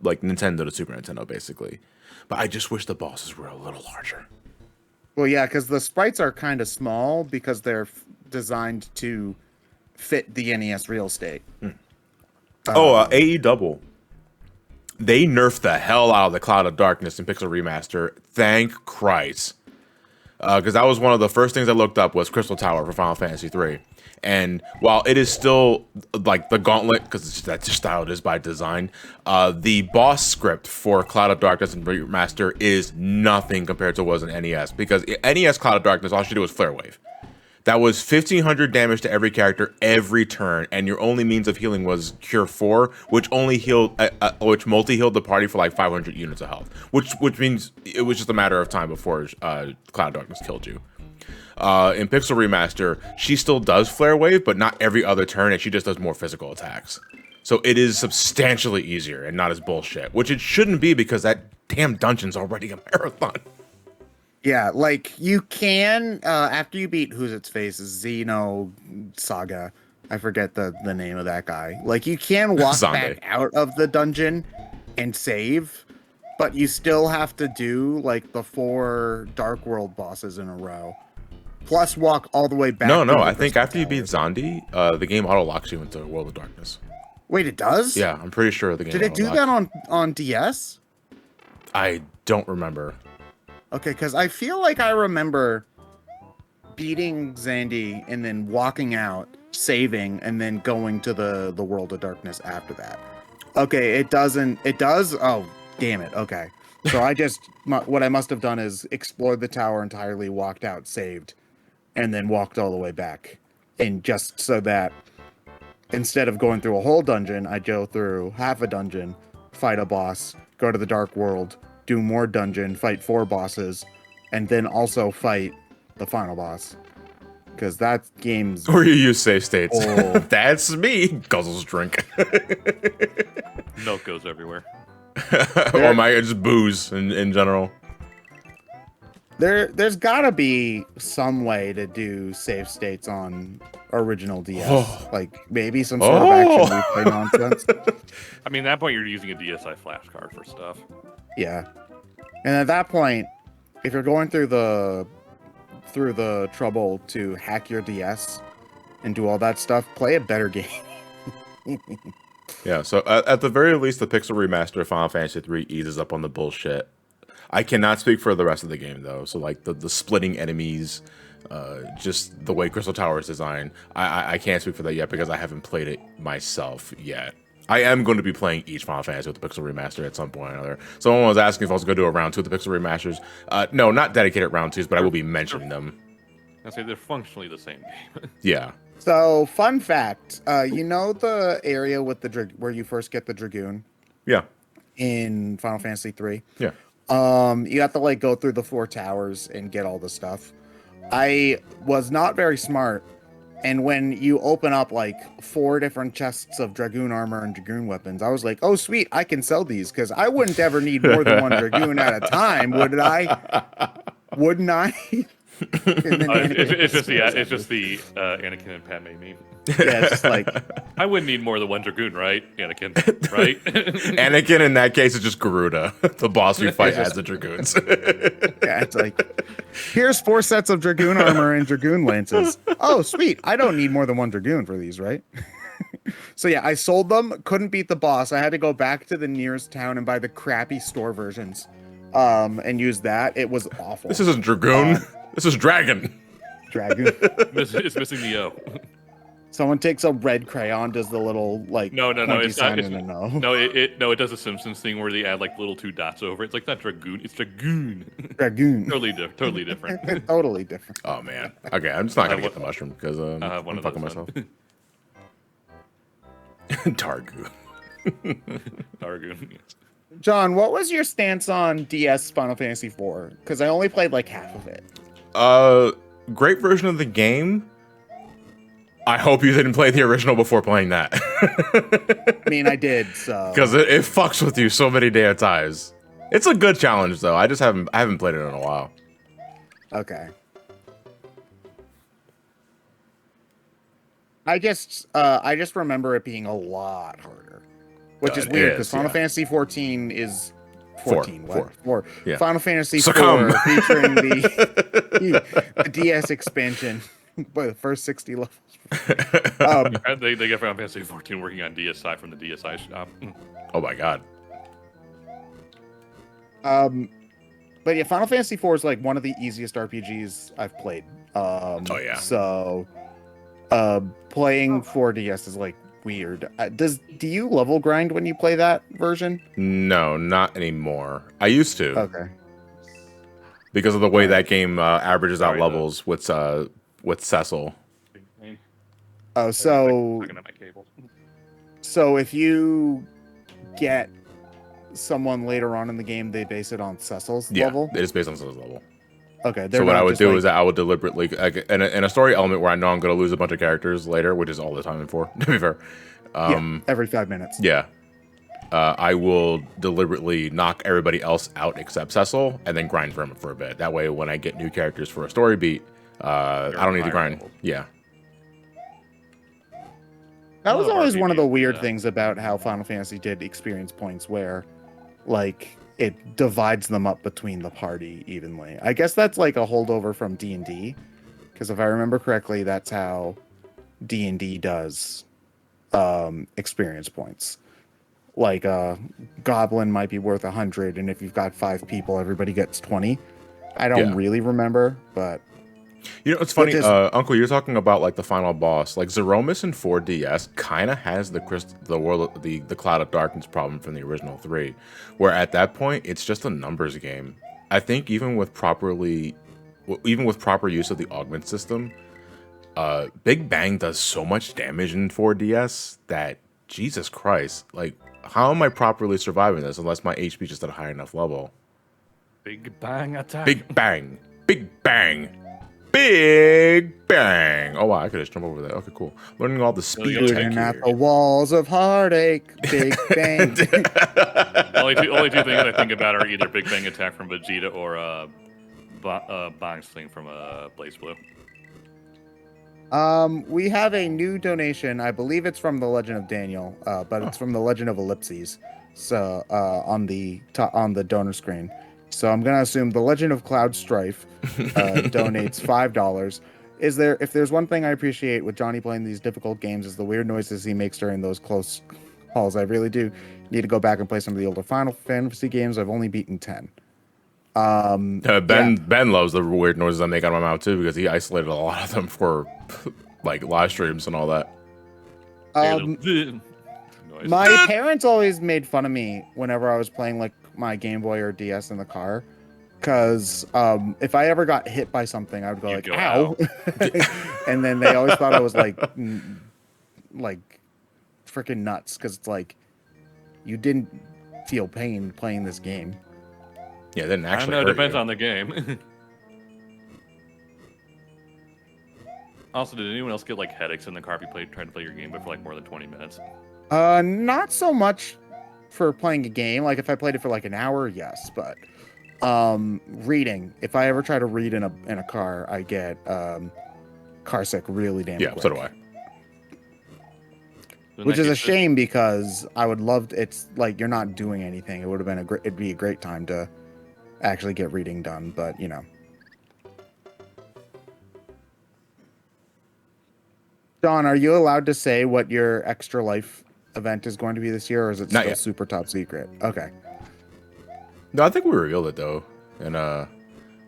like Nintendo to Super Nintendo, basically. But I just wish the bosses were a little larger. Well, yeah, because the sprites are kind of small because they're designed to fit the NES real estate. AE Double. They nerfed the hell out of the Cloud of Darkness in Pixel Remaster. Thank Christ. Because that was one of the first things I looked up was Crystal Tower for Final Fantasy 3. And while it is still like the gauntlet, because that's just how it is by design, the boss script for Cloud of Darkness and Remaster is nothing compared to what was in NES. Because NES Cloud of Darkness, all she did was Flare Wave. That was 1,500 damage to every character every turn, and your only means of healing was Cure 4, which only healed, which multi-healed the party for like 500 units of health, which means it was just a matter of time before Cloud of Darkness killed you. In Pixel Remaster, she still does Flare Wave, but not every other turn, and she just does more physical attacks. So it is substantially easier and not as bullshit, which it shouldn't be because that damn dungeon's already a marathon. Yeah, like you can after you beat Who's Its Face, Xeno Saga. I forget the name of that guy. Like you can walk back out of the dungeon and save, but you still have to do like the 4 Dark World bosses in a row. Plus walk all the way back. No, I think after you beat Zondi, the game auto locks you into World of Darkness. Wait, it does? Yeah, I'm pretty sure the game. Did it do that on DS? I don't remember. Okay, because I feel like I remember beating Zandy and then walking out, saving, and then going to the World of Darkness after that. Okay, it doesn't. It does. Oh, damn it. Okay, so what I must have done is explored the tower entirely, walked out, saved, and then walked all the way back, and just so that instead of going through a whole dungeon, I go through half a dungeon, fight a boss, go to the Dark World, do more dungeon, fight 4 bosses, and then also fight the final boss. Because that game's... Or you use save states. Oh. That's me. Guzzles drink. Milk goes everywhere. Or just booze in general. There's gotta be some way to do save states on original DS. Oh. Like maybe some sort of action replay nonsense. I mean, at that point, you're using a DSi flash card for stuff. Yeah. And at that point, if you're going through the trouble to hack your DS and do all that stuff, play a better game. Yeah, so at the very least, the Pixel Remaster of Final Fantasy 3 eases up on the bullshit. I cannot speak for the rest of the game, though. So, like, the splitting enemies, just the way Crystal Tower is designed, I can't speak for that yet because I haven't played it myself yet. I am going to be playing each Final Fantasy with the Pixel Remaster at some point or another. Someone was asking if I was going to do a round 2 of the Pixel Remasters. No, not dedicated round 2s, but I will be mentioning them. I say they're functionally the same game. Yeah. So, fun fact, you know the area with the where you first get the Dragoon? Yeah. In Final Fantasy 3? Yeah. You have to like go through the 4 towers and get all the stuff. I was not very smart, and when you open up like 4 different chests of Dragoon armor and Dragoon weapons, I was like, oh sweet, I can sell these because I wouldn't ever need more than 1 Dragoon at a time, would I? Wouldn't I? It's just the Anakin and Padme meme. Yeah, it's just like I wouldn't need more than 1 Dragoon, right, Anakin? Right? Anakin in that case is just Garuda, the boss we fight as the Dragoons. Yeah, it's like here's 4 sets of Dragoon armor and Dragoon lances. Oh, sweet! I don't need more than 1 Dragoon for these, right? So yeah, I sold them. Couldn't beat the boss. I had to go back to the nearest town and buy the crappy store versions, and use that. It was awful. This isn't Dragoon. This is Dragon. Dragoon. It's missing the O. Someone takes a red crayon, does the little like no, it's not. No, It does a Simpsons thing where they add like little 2 dots over it. It's like not Dragoon, it's Dragoon. Dragoon. Totally different. Totally different. Oh man. Okay, I'm just not gonna get the mushroom because I'm fucking myself. Targoon. Targoon. John, what was your stance on DS Final Fantasy IV? Because I only played like half of it. Great version of the game. I hope you didn't play the original before playing that. I mean, I did, so. Because it fucks with you so many damn times. It's a good challenge, though. I haven't played it in a while. Okay. I just remember it being a lot harder. which is It weird is, because Final yeah. Fantasy 14 is Four, 14. four. Four. Yeah. Final Fantasy Succumb. 4 featuring the DS expansion, by the first 60 levels. They get Final Fantasy 14 working on DSi from the DSi shop. Oh my god. But yeah, Final Fantasy 4 is like one of the easiest RPGs I've played. Oh yeah. So, playing 4DS is like weird. Do you level grind when you play that version? No, not anymore. I used to. Okay. Because of the way that game averages out Sorry, levels with Cecil. Oh, so Talking at my cable. if you get someone later on in the game, they base it on Cecil's Yeah, level. it is based on Cecil's level. Okay. So what I would do is that I would deliberately, like, in a story element where I know I'm going to lose a bunch of characters later, which is all the time in 4, to be fair. Every 5 minutes. Yeah. I will deliberately knock everybody else out except Cecil, and then grind for him for a bit. That way, when I get new characters for a story beat, I don't need to grind. Levels. Yeah. That was Love always one of the RPGs, weird yeah. things about how Final Fantasy did experience points, where like it divides them up between the party evenly. I guess that's like a holdover from D&D, because if I remember correctly, that's how D&D does experience points. Like a goblin might be worth 100, and if you've got 5 people, everybody gets 20. I don't Yeah. really remember, but You know, it's funny, Which is- Uncle, you're talking about like the final boss. Like Zeromus in 4DS kind of has the Cloud of Darkness problem from the original 3, where at that point it's just a numbers game. I think even with proper use of the augment system, Big Bang does so much damage in 4DS that Jesus Christ, like how am I properly surviving this unless my HP is just at a high enough level? Big bang attack. Big bang, big bang. Big bang! Oh wow, I could just jump over that. Okay, cool. Learning all the speed tech shooting at here. the walls of heartache, Big Bang. only two things I think about are either Big Bang Attack from Vegeta or Bang Sling from Blaze Blue. We have a new donation. I believe it's from the Legend of Daniel, but it's from the Legend of Ellipses. So on the donor screen. So I'm gonna assume the Legend of Cloud Strife donates $5. If there's one thing I appreciate with Johnny playing these difficult games is the weird noises he makes during those close calls. I really do need to go back and play some of the older Final Fantasy games. I've only beaten 10. Ben loves the weird noises I make out of my mouth too because he isolated a lot of them for like live streams and all that. My parents always made fun of me whenever I was playing like my Game Boy or DS in the car, because if I ever got hit by something, I would go "ow," and then they always thought I was like freaking nuts, because it's like you didn't feel pain playing this game. Yeah, it didn't I actually. don't know. It hurt depends you. on the game. Also, did anyone else get like headaches in the car if you tried to play your game for like more than 20 minutes? Not so much for playing a game. Like if I played it for like an hour, yes, but reading. If I ever try to read in a car, I get car sick really damn quick. Yeah, so do I. Which is a shame, because I would love to, it's like you're not doing anything. It would have been it'd be a great time to actually get reading done, but you know. Don, are you allowed to say what your Extra Life event is going to be this year, or is it Not still yet. super top secret? Okay. No, I think we revealed it though in the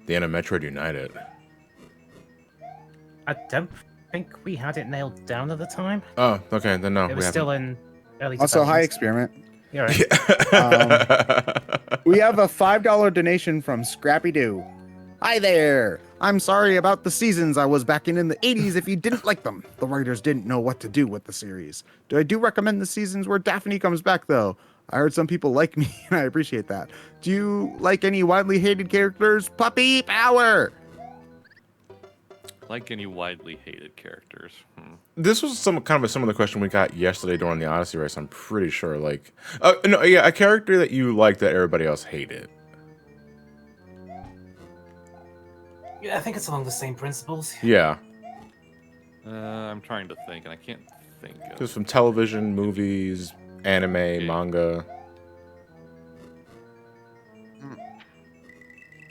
end of Metroid United. I don't think we had it nailed down at the time. Oh, okay, then no. It was still in early Also, hi, development. Experiment. You're right. We have a $5 donation from Scrappy Doo. Hi there. I'm sorry about the seasons I was back in the 80s if you didn't like them. The writers didn't know what to do with the series. I do recommend the seasons where Daphne comes back, though. I heard some people like me, and I appreciate that. Do you like any widely hated characters? Puppy power! Like any widely hated characters. This was some of the question we got yesterday during the Odyssey race. I'm pretty sure, like, no, yeah, a character that you liked that everybody else hated. Yeah, I think it's along the same principles. Yeah, I'm trying to think, and I can't think of. just from television, movies, anime, manga.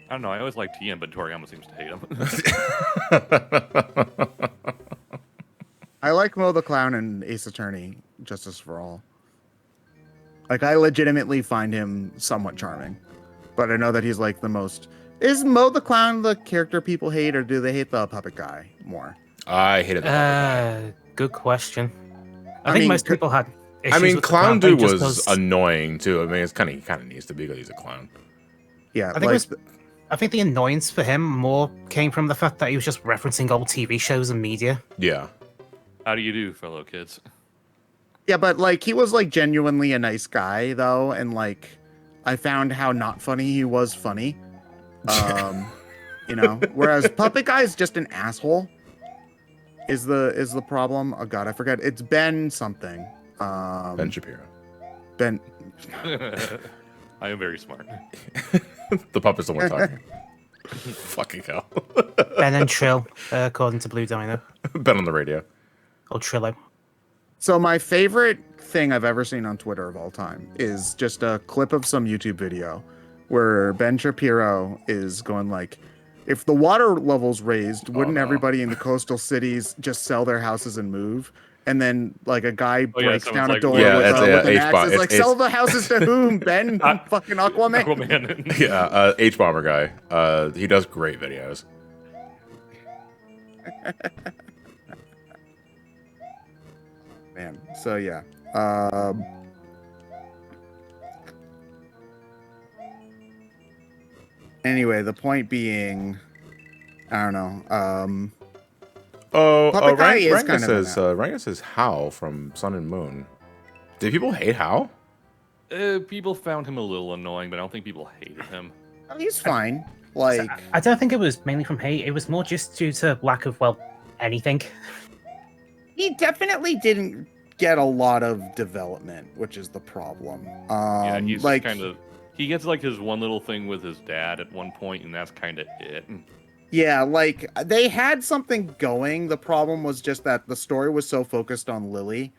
I don't know. I always liked TM, but Toriyama seems to hate him. I like Mo the Clown and Ace Attorney, Justice for All. Like, I legitimately find him somewhat charming. But I know that he's like the most... Is Mo the Clown the character people hate, or do they hate the puppet guy more? I hated that. Good question. I I think mean, most people had issues I mean, with the Clown thing Dude just was 'cause- annoying too. I mean, it's kind of needs to be because he's a clown. Yeah, I think I think the annoyance for him more came from the fact that he was just referencing old TV shows and media. Yeah. How do you do, fellow kids? Yeah, but like he was like genuinely a nice guy though, and like I found how not funny he was funny. You know, whereas Puppet Guy is just an asshole. Is the problem? Oh god, I forget. It's Ben something. Ben Shapiro. Ben. I am very smart. The puppet's the one talking. Fucking hell. Ben and Trill, according to Blue Dino. Ben on the radio. Or Trillo. So my favorite thing I've ever seen on Twitter of all time is just a clip of some YouTube video where Ben Shapiro is going like, if the water level's raised, wouldn't everybody in the coastal cities just sell their houses and move? And then like a guy breaks down a like, door Yeah, with it's an H-bomb. axe. It's like, sell the houses to whom, Ben? Fucking Aquaman. Aquaman. Yeah, H-Bomber guy. He does great videos. Man, so yeah. Anyway, the point being, I don't know. Puppet Guy is Ranga kind of an says Ranga says How from Sun and Moon. Did people hate How? People found him a little annoying, but I don't think people hated him. He's fine. Like, I don't think it was mainly from hate. It was more just due to lack of, well, anything. he definitely didn't get a lot of development, which is the problem. Yeah, he's like, kind of... He gets like his one little thing with his dad at one point, and that's kind of it. yeah, like they had something going. The problem was just that the story was so focused on Lily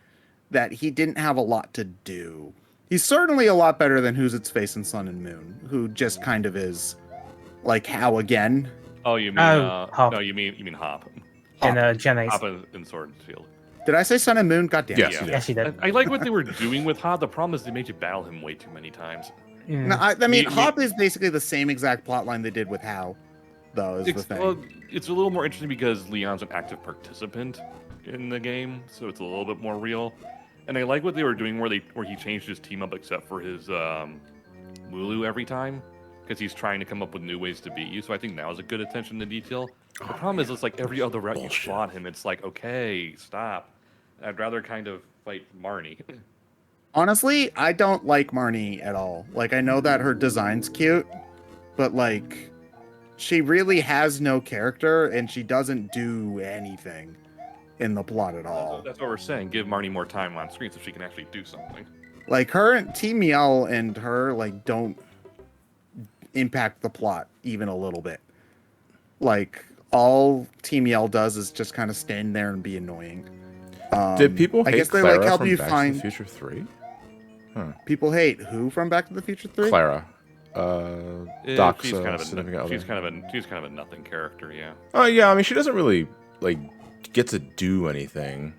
that he didn't have a lot to do. He's certainly a lot better than Who's Its Face in Sun and Moon, who just kind of is like How again. Oh, you mean Hop. no? You mean Hop. In Gen A's. Hop in Sword and Shield. Did I say Sun and Moon? God damn it. Yes, you did. Yes, he did. I like what they were doing with Hop. The problem is they made you battle him way too many times. No, I mean, Me- Hop is basically the same exact plotline they did with How, though, is the It's, thing. well, it's a little more interesting because Leon's an active participant in the game, so it's a little bit more real. And I like what they were doing where he changed his team up except for his Mulu every time, because he's trying to come up with new ways to beat you. So I think that was a good attention to detail. The problem is it's like every other route you fought him, it's like, okay, stop. I'd rather kind of fight Marnie. Honestly, I don't like Marnie at all. Like, I know that her design's cute, but like, she really has no character and she doesn't do anything in the plot at all. That's what we're saying. Give Marnie more time on screen so she can actually do something. Like, her and Team Yell and her, like, don't impact the plot even a little bit. Like, all Team Yell does is just kind of stand there and be annoying. Did people hate I guess they Clara like help from you Back to find the Future 3? people hate who from Back to the Future 3? Clara. Doc's She's kind of significant other. she's kind of a nothing character, yeah. Oh yeah, I mean she doesn't really like get to do anything.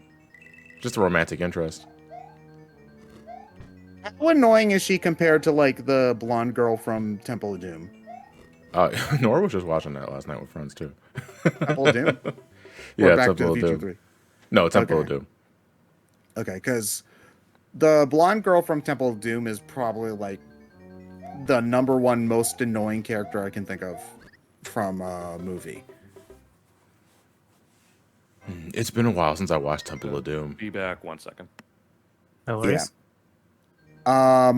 Just a romantic interest. How annoying is she compared to like the blonde girl from Temple of Doom? Nora was just watching that last night with friends too. Temple of Doom? Yeah, Or Back to Temple the of Future Doom. 3? No, Temple of Okay. Doom. Okay, because the blonde girl from Temple of Doom is probably like the #1 most annoying character I can think of from a movie. It's been a while since I watched Temple of Doom. Be back 1 second. No worries. Yeah,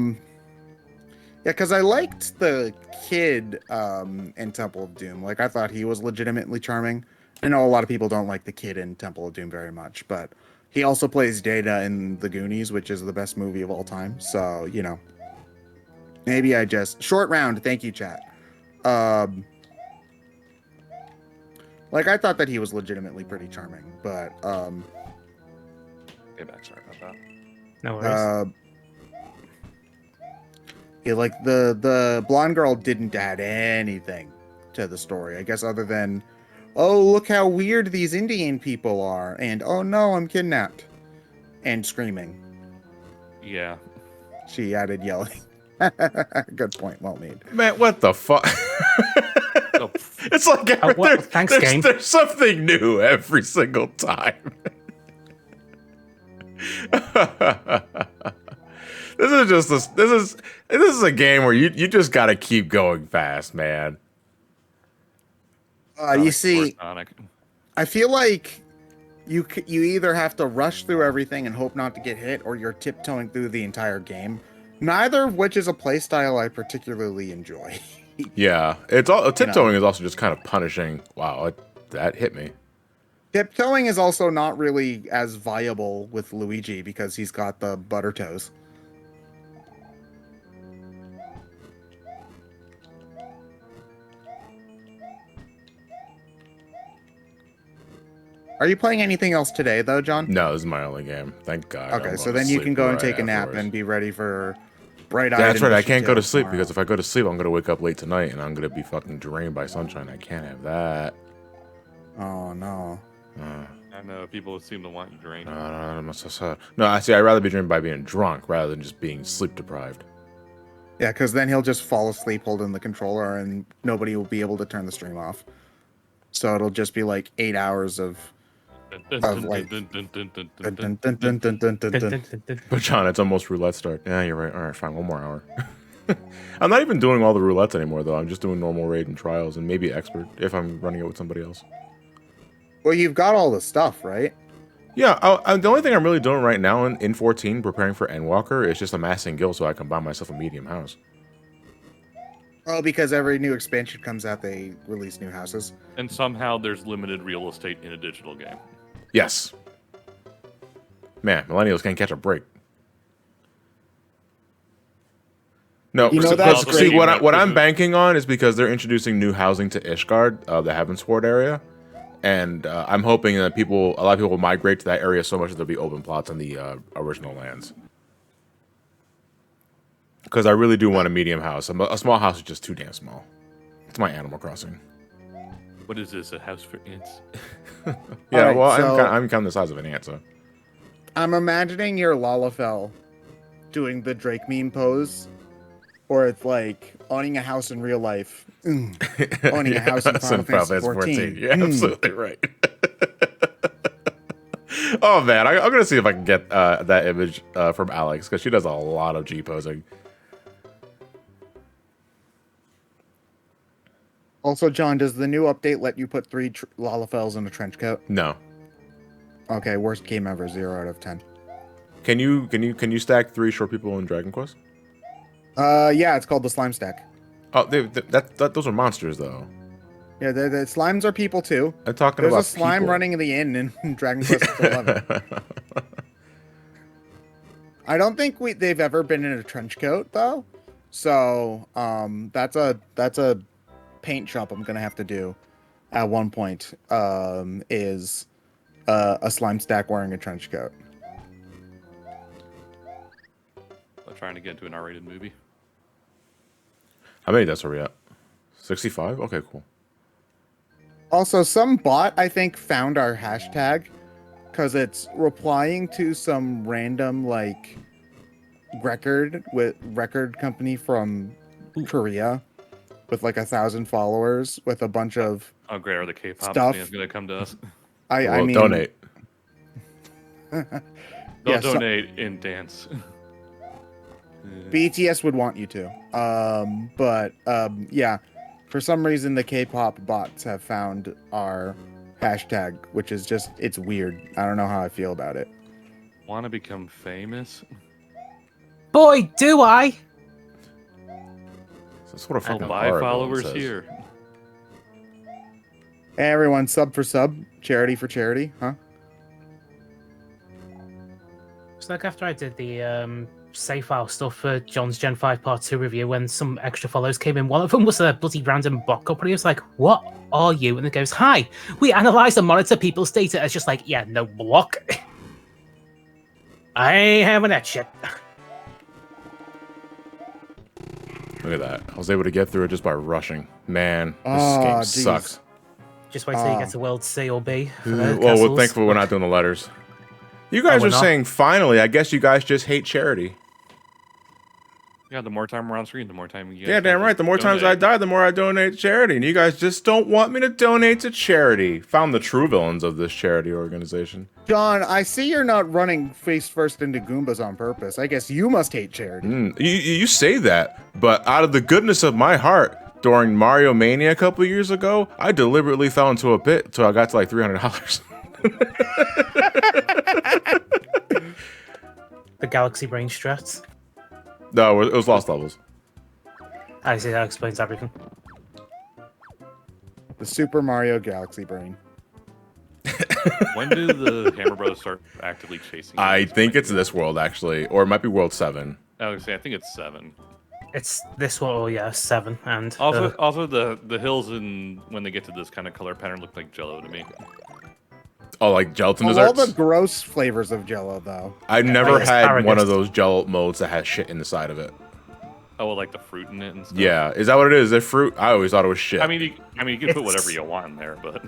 because I liked the kid in Temple of Doom. Like, I thought he was legitimately charming. I know a lot of people don't like the kid in Temple of Doom very much, but he also plays Data in The Goonies, which is the best movie of all time. So, you know, maybe I just... Short round, thank you, chat. Like, I thought that he was legitimately pretty charming, but... Be back, sorry about that. No worries. Yeah, like the blonde girl didn't add anything to the story, I guess, other than, oh, look how weird these Indian people are, and oh no, I'm kidnapped, and screaming. Yeah. She added yelling. Good point, well made. Man, what the fuck? Oh, It's like Thanks, game. there's something new every single time. This is a game where you just gotta keep going fast, man. You see, Sonic. I feel like you either have to rush through everything and hope not to get hit, or you're tiptoeing through the entire game. Neither of which is a playstyle I particularly enjoy. Yeah, it's all tiptoeing is also just kind of punishing. Wow, that hit me. Tiptoeing is also not really as viable with Luigi because he's got the butter toes. Are you playing anything else today, though, John? No, this is my only game. Thank God. Okay, so then you can go and take a nap and be ready for bright-eyed. That's right. I can't go to sleep tomorrow. because if I go to sleep, I'm gonna wake up late tonight and I'm gonna be fucking drained by sunshine. I can't have that. Oh no. I know people seem to want you drained. No, I see. I'd rather be drained by being drunk rather than just being sleep deprived. Yeah, because then he'll just fall asleep holding the controller, and nobody will be able to turn the stream off. So it'll just be like 8 hours of like. But John, it's almost roulette start. Yeah, you're right. All right, fine. 1 more hour. I'm not even doing all the roulettes anymore, though. I'm just doing normal raid and trials and maybe expert if I'm running it with somebody else. Well, you've got all the stuff, right? Yeah, the only thing I'm really doing right now in 14, preparing for Endwalker, is just amassing gil so I can buy myself a medium house. Oh, because every new expansion comes out, they release new houses. And somehow there's limited real estate in a digital game. Yes. Man, millennials can't catch a break. No, You know, so- that's see great. what I'm banking on is because they're introducing new housing to Ishgard, the Heavensward area, and I'm hoping that a lot of people will migrate to that area so much that there'll be open plots on the original lands. Because I really do want a medium house. A small house is just too damn small. It's my Animal Crossing. What is this? A house for ants? Yeah, Alright, well, so- I'm kind of the size of an ant, so. I'm imagining your Lalafell doing the Drake meme pose, or it's like owning a house in real life. Owning a house in Final Fantasy 14. You're absolutely right. Oh man, I'm gonna see if I can get that image from Alex because she does a lot of G posing. Also, John, does the new update let you put 3 Lalafells in a trench coat? No, Okay, worst game ever, 0 out of 10. can you stack 3 short people in Dragon Quest? Yeah, it's called the slime stack. Oh, those are monsters though. Yeah, the slimes are people too. I'm talking There's about a slime people. running in the inn in Dragon Quest 11. I don't think they've ever been in a trench coat though. So that's a paint shop I'm gonna have to do at one point. Is a slime stack wearing a trench coat. I'm trying to get into an R-rated movie. How many deaths are we at? 65? Okay, cool. Also, some bot I think found our hashtag because it's replying to some random like record company from Korea with like 1,000 followers with a bunch of Oh, great. Are the K-pop Stuff. fans going to come to us? I mean donate. They'll Yeah, so- donate in dance. BTS would want you to. But yeah, for some reason the K-pop bots have found our hashtag, which is just it's weird. I don't know how I feel about it. Want to become famous? Boy, do I! That's what a I'll fucking buy horror villain followers says. here. Hey everyone, sub for sub, charity for charity, huh? It's like after I did the save file stuff for John's Gen 5 Part 2 review, when some extra follows came in, one of them was a bloody random bot company. He was like, "What are you?" And it goes, "Hi, we analyze and monitor people's data." It's just like, yeah, no block. I ain't having that shit. Look at that. I was able to get through it just by rushing. Man, this Oh, game geez. sucks. Just wait till you get to World C or B. For the Well, castles. thankfully we're not doing the letters. You guys we're are not? saying finally. I guess you guys just hate charity. Yeah, the more time we're on screen, the more time you guys Yeah, damn have right. to The more times I donate. die, the more I donate to charity. And you guys just don't want me to donate to charity. Found the true villains of this charity organization. John, I see you're not running face first into Goombas on purpose. I guess you must hate charity. You say that, but out of the goodness of my heart, during Mario Mania a couple years ago, I deliberately fell into a pit until I got to like $300. The Galaxy Brain strats. No, it was Lost Levels. I see, that explains everything. The Super Mario Galaxy Brain. When do the Hammer Bros start actively chasing you? I think it's this world, actually. Or it might be World 7. I was gonna say, I think it's 7. It's this one, oh yeah, 7. And Also, the hills when they get to this kind of color pattern look like Jello to me. Oh, like gelatin Of all desserts? the gross flavors of Jello, though. I've never Like had one asparagus. of those gel modes that has shit in the side of it. Oh, well, like the fruit in it and stuff. Yeah, is that what it is? Is it fruit? I always thought it was shit. I mean, you can put whatever It's- you want in there, but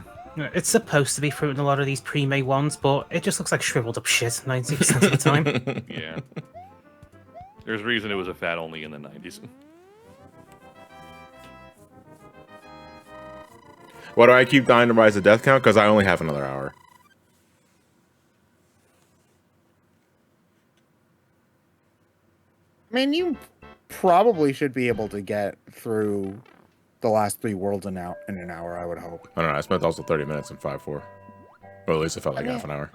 it's supposed to be fruit in a lot of these pre-made ones, but it just looks like shriveled up shit 90% of the time. yeah. There's a reason it was a fad only in the 90s. Why do I keep dying to Rise to Death count? Because I only have another hour. I mean, you probably should be able to get through the last 3 worlds in an hour, I would hope. I don't know. I spent also 30 minutes in 5-4. Or at least it felt like half an hour.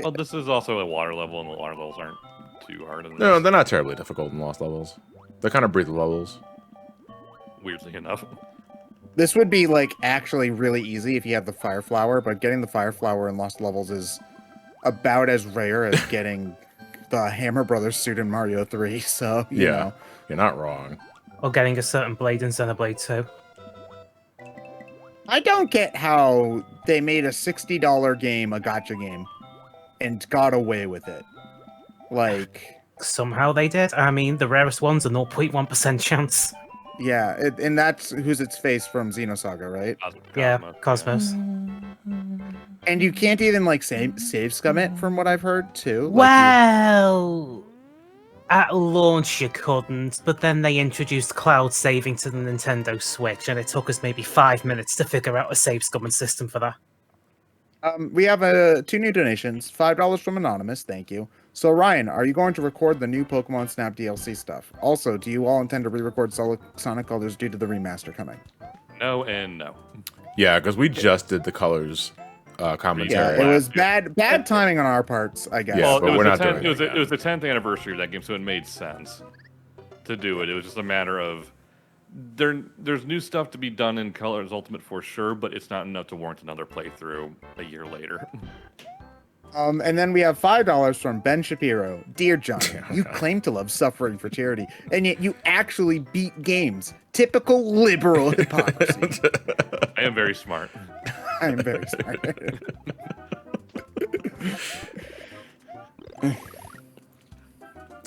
Well, this is also a water level, and the water levels aren't too hard. In No, this, they're not terribly difficult in Lost Levels. They're kind of breathable levels. weirdly enough. This would be, like, actually really easy if you had the Fire Flower, but getting the Fire Flower in Lost Levels is about as rare as getting the Hammer Brothers suit in Mario 3, so, you know. You're not wrong. Or getting a certain blade in Xenoblade 2. I don't get how they made a $60 game a gacha game and got away with it. Like, Somehow they did. I mean, the rarest ones are 0.1% chance. yeah, and that's Who's Its Face from Xenosaga, right? Yeah, Cosmos. Cosmos. And you can't even, like, save scum it, from what I've heard, too. Like, Well, at launch you couldn't, but then they introduced cloud saving to the Nintendo Switch, and it took us maybe 5 minutes to figure out a save scumming system for that. we have 2 new donations, $5 from Anonymous, thank you. So, Ryan, are you going to record the new Pokemon Snap DLC stuff? Also, do you all intend to re-record Sonic Colors due to the remaster coming? No and no. Yeah, because we just did the colors Yeah, commentary. it was bad timing on our parts, I guess. Yeah, Well, but it was we're the not 10th, doing it it was the 10th anniversary of that game, so it made sense to do it. It was just a matter of there's new stuff to be done in Colors Ultimate for sure, but it's not enough to warrant another playthrough a year later. And then we have $5 from Ben Shapiro. Dear John, you claim to love suffering for charity, and yet you actually beat games. Typical liberal hypocrisy. I am very smart. I am very sorry.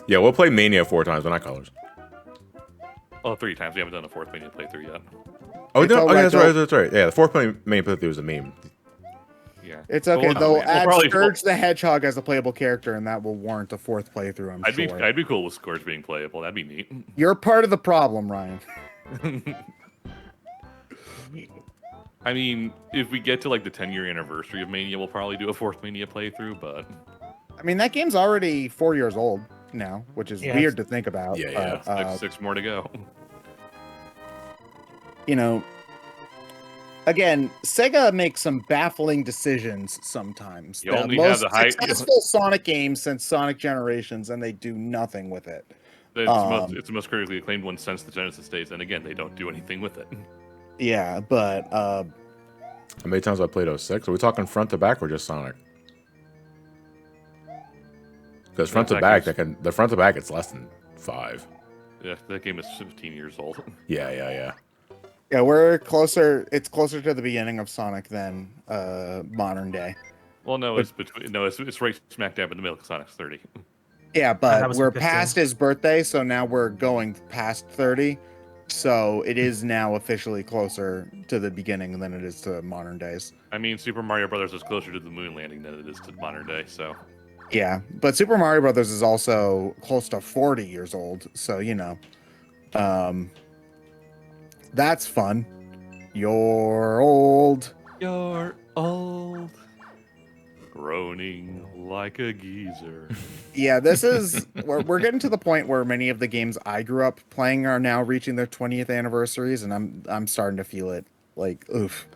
Yeah, we'll play Mania 4 times, but not colors. Well, 3 times. We haven't done the 4th Mania playthrough yet. Oh, It's no, all yeah, right, that's though. right, that's right. Yeah, the 4th main playthrough was a meme. Yeah. It's But okay. we'll- They'll we'll add probably- Scourge the Hedgehog as a playable character, and that will warrant a 4th playthrough, I'm sure. I'd be cool with Scourge being playable. That'd be neat. You're part of the problem, Ryan. I mean, if we get to like the 10-year anniversary of Mania, we'll probably do a 4th Mania playthrough, but I mean, that game's already 4 years old now, which is Yeah, weird to think about. Yeah, yeah. but, six more to go. you know, again, Sega makes some baffling decisions sometimes. You The only have most the high- successful Sonic game since Sonic Generations, and they do nothing with it. It's the most critically acclaimed one since the Genesis days, and again, they don't do anything with it. Yeah, but How many times have I played 06? Are we talking front to back or just Sonic? Because front to That back, game's- the front to back, it's less than 5. Yeah, that game is 15 years old. Yeah, yeah, yeah. yeah, we're closer. It's closer to the beginning of Sonic than modern day. Well, no, it's right smack dab in the middle of Sonic's 30. Yeah, that but was we're 15. past his birthday, so now we're going past 30. So it is now officially closer to the beginning than it is to modern days. I mean, Super Mario Brothers is closer to the moon landing than it is to modern day, so. Yeah, but Super Mario Brothers is also close to 40 years old, so you know, that's fun. You're old. You're old. Groaning like a geezer. Yeah, this is we're getting to the point where many of the games I grew up playing are now reaching their 20th anniversaries, and I'm starting to feel it. Like, oof.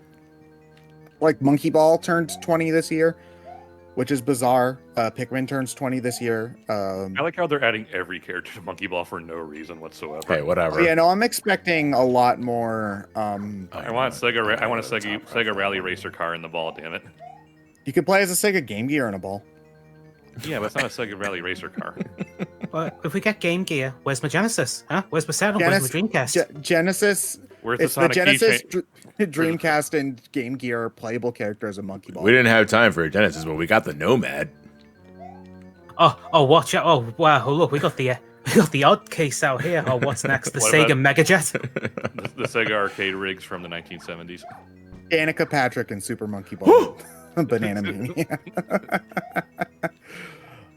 Like Monkey Ball turned 20 this year, which is bizarre. Pikmin turns 20 this year. I like how they're adding every character to Monkey Ball for no reason whatsoever. Hey, whatever. Yeah, no, I'm expecting a lot more. I want I want a Sega Rally Racer car in the ball. Damn it. You could play as a Sega Game Gear in a ball. Yeah, but it's not a Sega Rally Racer car. Well, if we get Game Gear, where's my Genesis? Huh? Where's my Saturn? Where's my Dreamcast? Genesis. Where's the It's the Sonic Genesis, keychain? Dreamcast, and Game Gear are playable characters of Monkey Ball. We didn't have time for a Genesis, but we got the Nomad. Oh, watch out! Oh, wow! Oh, look, we got the odd case out here. Oh, what's next? The What Sega about- Megajet. The Sega arcade rigs from the 1970s. Danica Patrick and Super Monkey Ball. Banana Mania.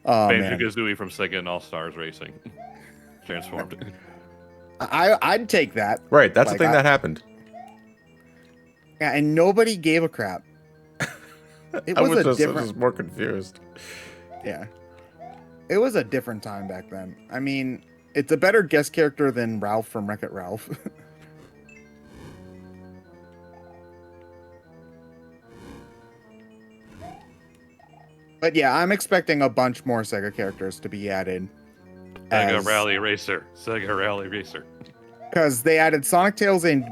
Oh, man. Banjo-Kazooie from Sega and All-Stars Racing. Transformed. I'd take that. Right, that's Like, the thing that happened. Yeah, and nobody gave a crap. It I was, was a just, different. more confused. Yeah. It was a different time back then. I mean, it's a better guest character than Ralph from Wreck-It Ralph. But yeah, I'm expecting a bunch more Sega characters to be added. Sega Rally Racer. Sega Rally Racer. Because they added Sonic Tales and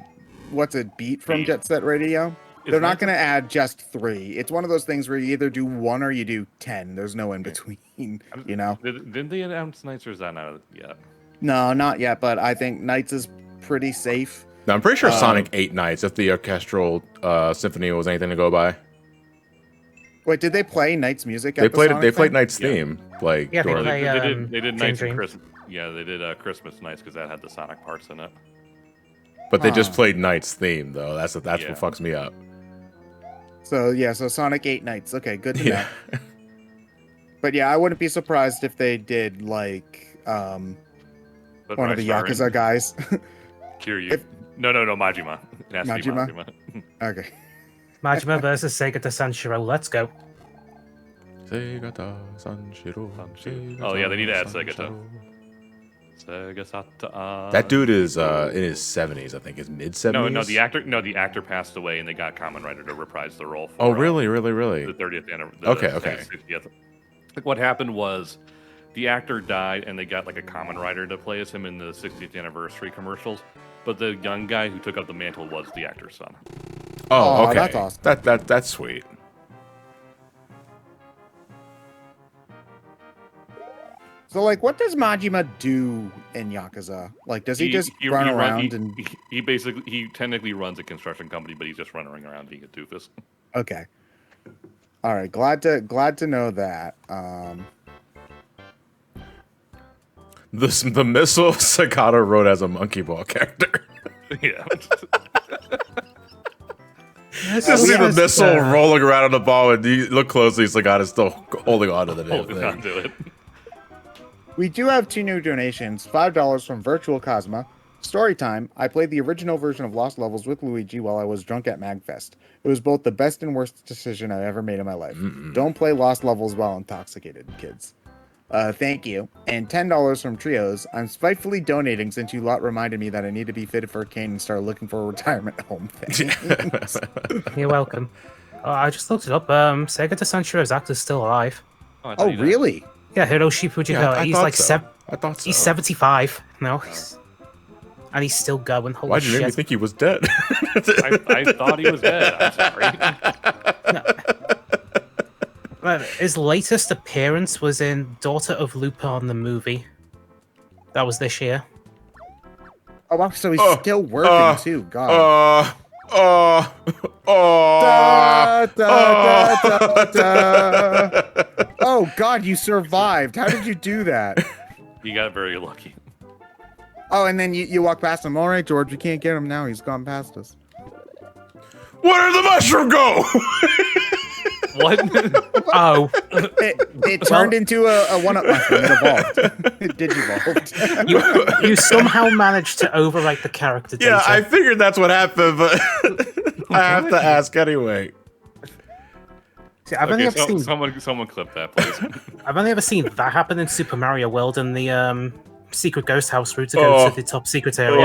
what's it, Beat from Beat. Jet Set Radio. Is They're not Nitro- going to add just 3. It's one of those things where you either do 1 or you do 10. There's no in between, you know? Didn't they announce Knights or is that not yet? No, not yet, but I think Knights is pretty safe. Now, I'm pretty sure Sonic 8 Nights, if the orchestral symphony was anything to go by. Wait, did they play Knights music? They At the played Sonic they played thing? Knight's Yeah. theme. Like, Yeah, they during- play- They did Dream Nights and Dream. Christmas. Yeah, they did Christmas Nights because that had the Sonic parts in it. but they just Huh. played Knight's theme though. That's Yeah. what fucks me up. So yeah, so Sonic 8 Knights. Okay, good to know. Yeah. But yeah, I wouldn't be surprised if they did like But one of the Rystar Yakuza and guys. Kiryu. If- No, Majima. It has to be Majima? Majima. Okay. Majima versus Sega de Sanshiro. Let's go. Sega Sanshiro. Oh, yeah, they need to add Sega, too. Sanshiro. Sega Sata. That dude is in his 70s, I think. His mid 70s. The actor passed away, and they got Kamen Rider to reprise the role. For, Oh, really, the really. 30th anniversary. Okay. 60th. Like, what happened was, the actor died, and they got like a Kamen Rider to play as him in the 60th anniversary commercials. But the young guy who took up the mantle was the actor's son. Oh, Oh, okay. that's awesome. That's sweet. So like, what does Majima do in Yakuza? Like, does he just run around and? He technically runs a construction company, but he's just running around being a doofus. Okay. All right. Glad to know that. The missile Sakata wrote as a monkey ball character. Yeah. Just we see the have- missile rolling around on the ball, and you look closely, Sakata's still holding on to the damn Holding on thing. to it. We do have 2 new donations. $5 from Virtual Cosma. Story time. I played the original version of Lost Levels with Luigi while I was drunk at MagFest. It was both the best and worst decision I ever made in my life. Don't play Lost Levels while intoxicated, kids. Thank you. And $10 from Trios. I'm spitefully donating since you lot reminded me that I need to be fitted for a cane and start looking for a retirement home. Thanks. You're welcome. I just looked it up. Sega de Sanshiro's actor's still alive. I thought Oh, he died. really? Yeah, Hiroshi Fujikawa. I He's thought like so. sev- I thought so. He's 75 now. And he's still going. Holy Why'd you make me shit. think he was dead? I thought he was dead. I'm sorry. His latest appearance was in Daughter of Lupin, the movie. That was this year. Oh, wow, so he's Oh, still working too. God. Da, da, da, da. Oh God, you survived. How did you do that? You got very lucky. Oh, and then you walk past him. All right, George, we can't get him now. He's gone past us. Where did the mushroom go? What? Oh, It turned into a one-up mushroom. It evolved. It digivolved. you somehow managed to overwrite the character data. Yeah, I figured that's what happened, but I have to ask anyway. See, I've only Okay, ever seen someone clip that, please. I've only ever seen that happen in Super Mario World and the secret ghost house route to go to the top secret area.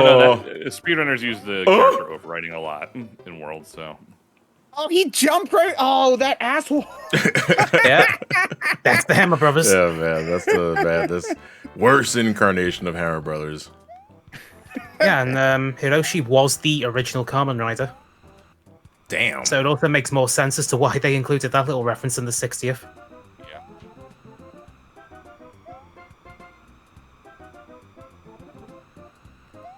Speedrunners use the character overwriting a lot in Worlds, so. Oh, he jumped right. Oh, that asshole. Yeah, that's the Hammer Brothers. Yeah, man, that's this worst incarnation of Hammer Brothers. Yeah, and Hiroshi was the original Kamen Rider, Damn. so it also makes more sense as to why they included that little reference in the 60th. Yeah.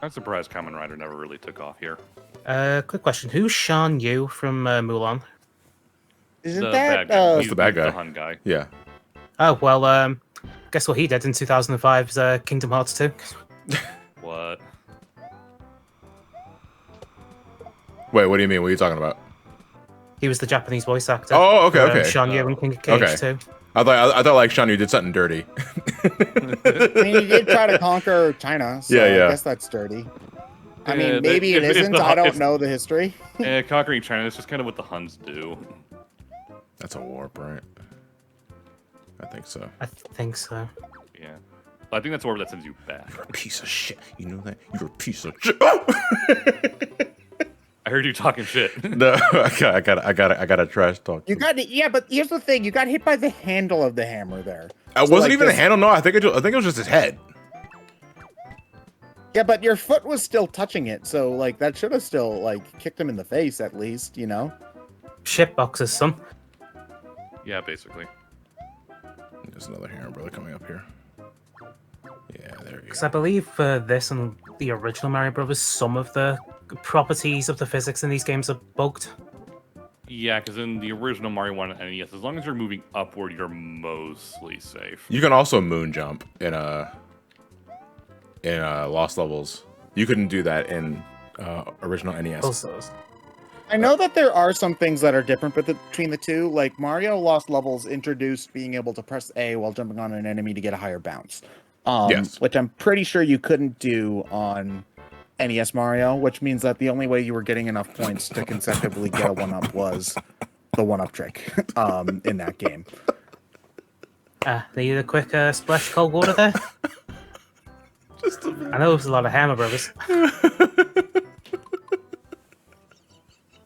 I'm surprised Kamen Rider never really took off here. Quick question: who's Shan Yu from Mulan? Isn't The that bad guy. He's the bad guy. The Hun guy. Yeah. Oh well, guess what he did in 2005's Kingdom Hearts 2. What? Wait, what do you mean? What are you talking about? He was the Japanese voice actor. Oh, okay, for, okay. Shan Yu in King of Cage Okay. 2. I thought like Sean, you did something dirty. I mean, he did try to conquer China, so Yeah, yeah. I guess that's dirty. I Yeah, mean, maybe it it's isn't. the- I don't it's- know the history. Conquering China is just kind of what the Huns do. That's a warp, right? I think so. I think so. Yeah. I think that's where that sends you back. You're a piece of shit. You know that? You're a piece of shit. Oh! I heard you talking shit. No, I gotta trash talk. You got it. Yeah, but here's the thing: you got hit by the handle of the hammer there. I So, wasn't like, even the this- handle. No, I think it was just his head. Yeah, but your foot was still touching it, so like that should have still like kicked him in the face at least, you know. Shit boxes, son. Yeah, basically. There's another Hammer Brother coming up here. Yeah, there you Because go. I believe for this and the original Mario Brothers, some of the properties of the physics in these games are bugged. Yeah, because in the original Mario 1 and NES, as long as you're moving upward, you're mostly safe. You can also moon jump in Lost Levels. You couldn't do that in original NES. Also, I know that there are some things that are different between the two. Like Mario Lost Levels introduced being able to press A while jumping on an enemy to get a higher bounce. Yes. Which I'm pretty sure you couldn't do on NES Mario, which means that the only way you were getting enough points to consecutively get a one-up was the one-up trick in that game. need a quick splash cold water there? I know there's a lot of Hammer Brothers.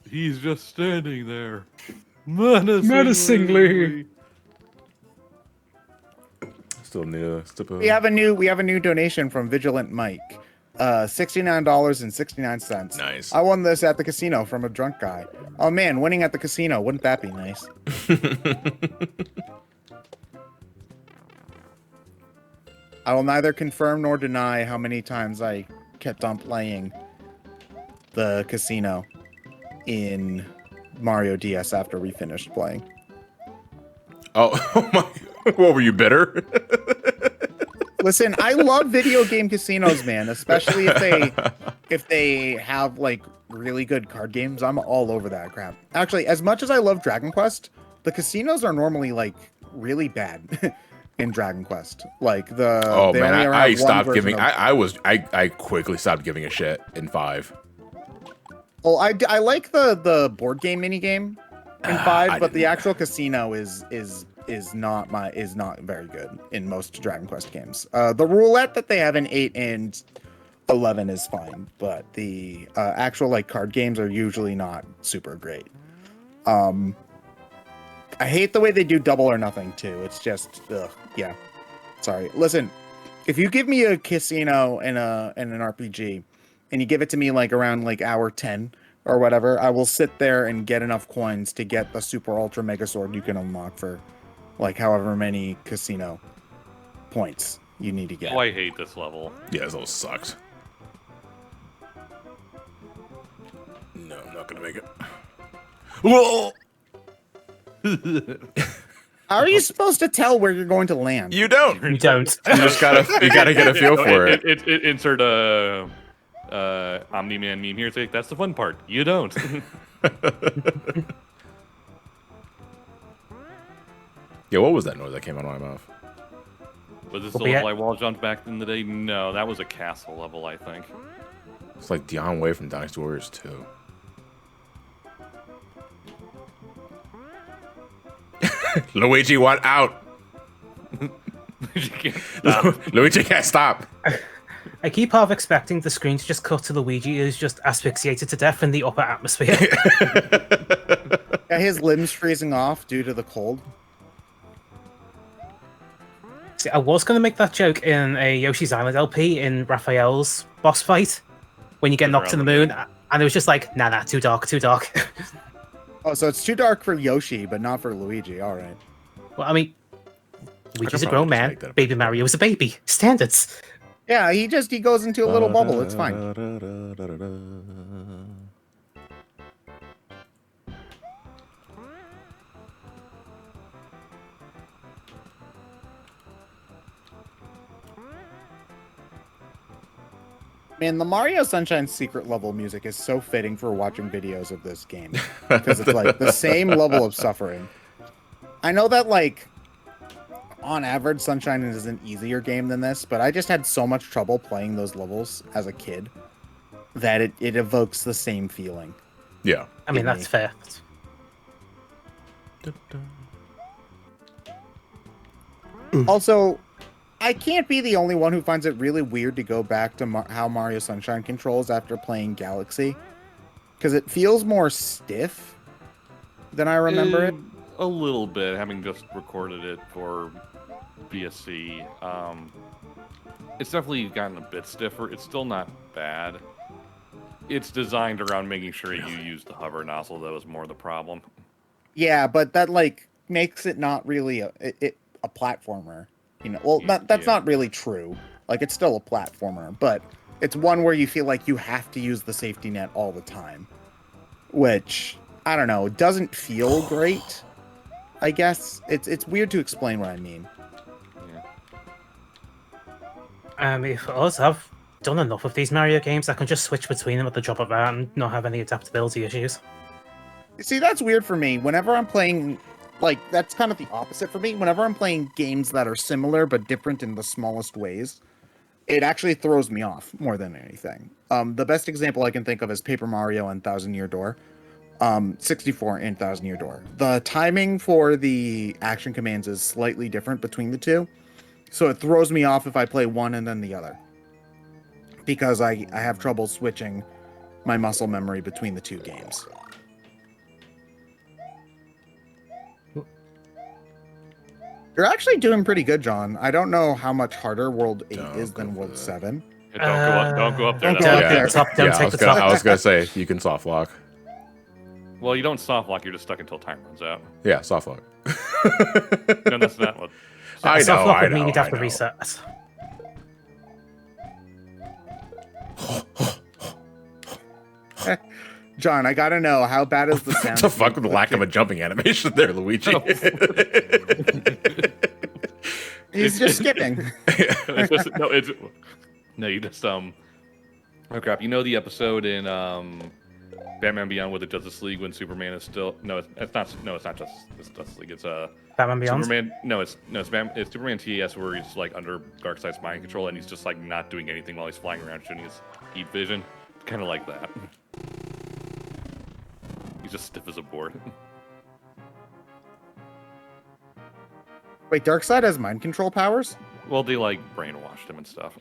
He's just standing there. Menacingly. Still new. We have a new donation from Vigilant Mike. $69.69. Nice. I won this at the casino from a drunk guy. Oh man, winning at the casino, wouldn't that be nice? I will neither confirm nor deny how many times I kept on playing the casino in Mario DS after we finished playing. Oh my! What were you bitter? Listen, I love video game casinos, man, especially if they have like really good card games. I'm all over that crap. Actually, as much as I love Dragon Quest, the casinos are normally like really bad in Dragon Quest. Like the Oh they man, only I have one stopped version giving. of- I quickly stopped giving a shit in 5. Well, I like the board game mini game in 5, I but the didn't. actual casino is not very good in most Dragon Quest games. The roulette that they have in 8 and 11 is fine, but the actual like card games are usually not super great. I hate the way they do double or nothing too. It's just yeah. Sorry. Listen, if you give me a casino and an RPG and you give it to me like around like hour 10 or whatever, I will sit there and get enough coins to get the super ultra mega sword you can unlock for like however many casino points you need to get. Oh, I hate this level. Yeah, this all sucks. No, I'm not gonna make it. Whoa! How are you supposed to tell where you're going to land? You don't. You don't. You just gotta get a feel for it. Insert a Omni-Man meme here. Say that's the fun part. You don't. Yeah, what was that noise that came out of my mouth? Was this Well, the yeah. level I wall jumped back in the day? No, that was a castle level, I think. It's like Dion Way from Dynasty Warriors 2. Luigi, want out? You can't stop. Luigi can't stop. I keep half expecting the screen to just cut to Luigi who's just asphyxiated to death in the upper atmosphere. Yeah, his limbs freezing off due to the cold. See, I was going to make that joke in a Yoshi's Island LP in Raphael's boss fight when you get knocked to the moon, and it was just like, nah, too dark, too dark. Oh, so it's too dark for Yoshi, but not for Luigi. All right. Well, I mean, Luigi's a probably grown just man. make that up. Baby Mario is a baby. Standards. Yeah, he goes into a little bubble. It's fine. Man, the Mario Sunshine secret level music is so fitting for watching videos of this game because it's like the same level of suffering. I know that like on average Sunshine is an easier game than this, but I just had so much trouble playing those levels as a kid that it evokes the same feeling. Yeah. I mean, that's fair. Also, I can't be the only one who finds it really weird to go back to how Mario Sunshine controls after playing Galaxy, because it feels more stiff than I remember it. A little bit, having just recorded it for BSC. It's definitely gotten a bit stiffer. It's still not bad. It's designed around making sure you use the hover nozzle, though, is more the problem. Yeah, but that like makes it not really a platformer. You know, well, that's not really true. Like, it's still a platformer, but it's one where you feel like you have to use the safety net all the time, which I don't know, doesn't feel great. I guess it's weird to explain what I mean. If us, I've done enough of these Mario games, I can just switch between them at the drop of a hat and not have any adaptability issues. See, that's weird for me. Whenever I'm playing, like, that's kind of the opposite for me. Whenever I'm playing games that are similar but different in the smallest ways, it actually throws me off more than anything. The best example I can think of is Paper Mario and Thousand Year Door. 64 and Thousand Year Door. The timing for the action commands is slightly different between the two, so it throws me off if I play one and then the other, because I have trouble switching my muscle memory between the two games. You're actually doing pretty good, John. I don't know how much harder World 8 is than World 7. Yeah, don't go up there. Don't That's go what up I there. did. Don't take the top. I was gonna say you can soft lock. Well, you don't soft lock, you're just stuck until time runs out. Yeah, soft lock. No, that's not what. I know, Soft lock I would know, mean you'd have I to know. reset. John, I gotta know, how bad is the sound? What the fuck with the lack of a jumping animation there, Luigi? He's just skipping. No, you just oh crap! You know the episode in Batman Beyond with the Justice League when Superman is still it's not Justice League. It's Batman Beyond? Superman. It's Superman TAS where he's like under Darkseid's mind control and he's just like not doing anything while he's flying around shooting his heat vision. Kind of like that. He's just stiff as a board. Wait, Darkseid has mind control powers? Well, they like brainwashed him and stuff.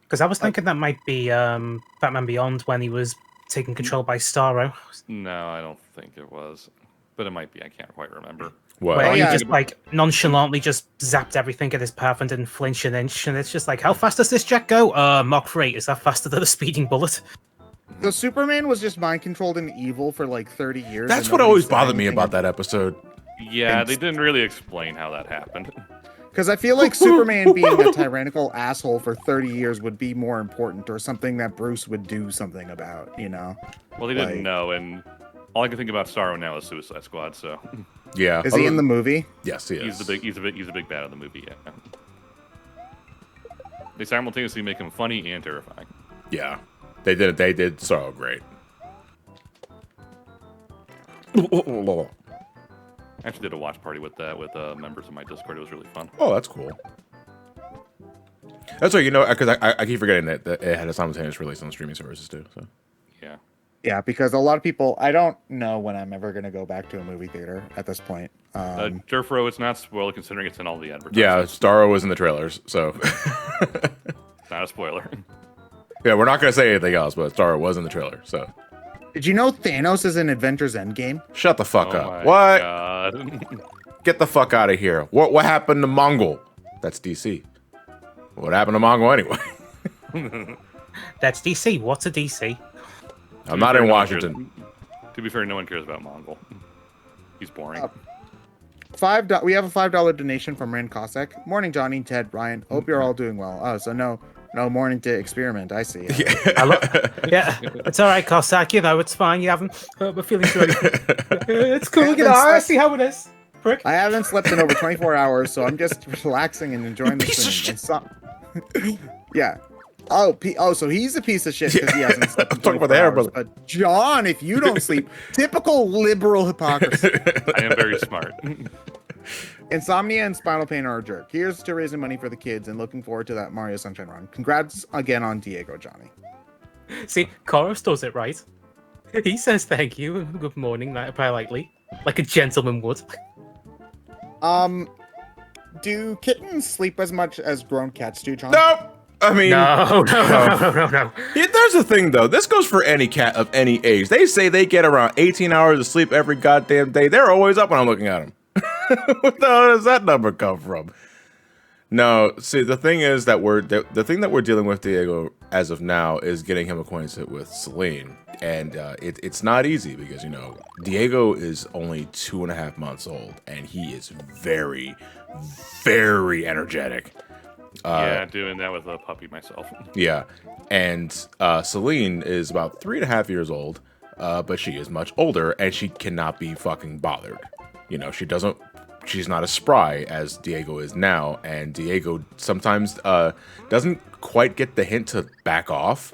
Because I was thinking that might be Batman Beyond when he was taken control by Starro. No, I don't think it was, but it might be. I can't quite remember. What? Where he yeah. just like nonchalantly just zapped everything in his path and didn't flinch an inch, and it's just like, how fast does this jet go? Mach 3. Is that faster than a speeding bullet? So Superman was just mind controlled and evil for like 30 years. That's and what nobody always said bothered me anything about that episode. Yeah, they didn't really explain how that happened. Because I feel like Superman being a tyrannical asshole for 30 years would be more important, or something that Bruce would do something about, you know? Well, they didn't Like- know, and all I can think about Starro now is Suicide Squad, so... Yeah. Is he in the movie? Yes, he is. He's a big bad in the movie. Yeah. They simultaneously make him funny and terrifying. Yeah, they did Starro great. I actually did a watch party with members of my Discord. It was really fun. Oh, that's cool. That's right. You know, because I keep forgetting that it had a simultaneous release on streaming services too. So. Yeah. Yeah, because a lot of people, I don't know when I'm ever going to go back to a movie theater at this point. Jerfro, it's not spoiler considering it's in all the advertisements. Yeah, Starro was in the trailers, so. Not a spoiler. Yeah, we're not going to say anything else, but Starro was in the trailer, so. Did you know Thanos is in Avengers Endgame? Shut the fuck Oh up. my What? God. Get the fuck out of here. What happened to Mongol? That's DC. What happened to Mongol anyway? That's DC. What's a DC? I'm not in Washington. To be fair, no one cares about Mongol. He's boring. We have a $5 donation from Rand Cossack. Morning, Johnny, Ted, Ryan. Hope you're all doing well. Oh, so no morning to experiment. I see. Yeah, it's all right, Cossack. You know, it's fine. You haven't hurt my feelings or anything. It's cool. You know, I see how it is. Prick. I haven't slept in over 24 hours, so I'm just relaxing and enjoying the stream. Yeah. So he's a piece of shit because he hasn't slept in 24 hours. But John, if you don't sleep, typical liberal hypocrisy. I am very smart. Insomnia and spinal pain are a jerk. Here's to raising money for the kids and looking forward to that Mario Sunshine run. Congrats again on Diego, Johnny. See, Koros does it right. He says thank you and good morning politely, like a gentleman would. Do kittens sleep as much as grown cats do, John? Nope. I mean, No. Yeah, there's a thing though. This goes for any cat of any age. They say they get around 18 hours of sleep every goddamn day. They're always up when I'm looking at them. What the hell does that number come from? No, see, the thing is that the thing that we're dealing with Diego as of now is getting him acquainted with Celine, and it's not easy because Diego is only 2.5 months old, and he is very, very energetic. Yeah, doing that with a puppy myself. Yeah, and Celine is about 3.5 years old, but she is much older, and she cannot be fucking bothered. She's not as spry as Diego is now, and Diego sometimes doesn't quite get the hint to back off.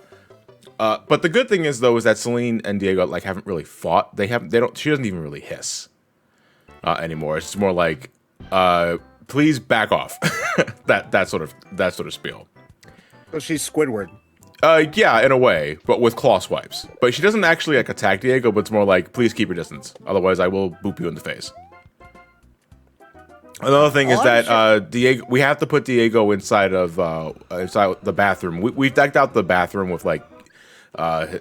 But the good thing is that Celine and Diego haven't really fought. She doesn't even really hiss anymore. It's more like, please back off. that sort of spiel. So she's Squidward. Yeah, in a way, but with claw swipes. But she doesn't actually attack Diego, but it's more like, please keep your distance. Otherwise, I will boop you in the face. Another thing is that Diego, we have to put Diego inside the bathroom. We've decked out the bathroom with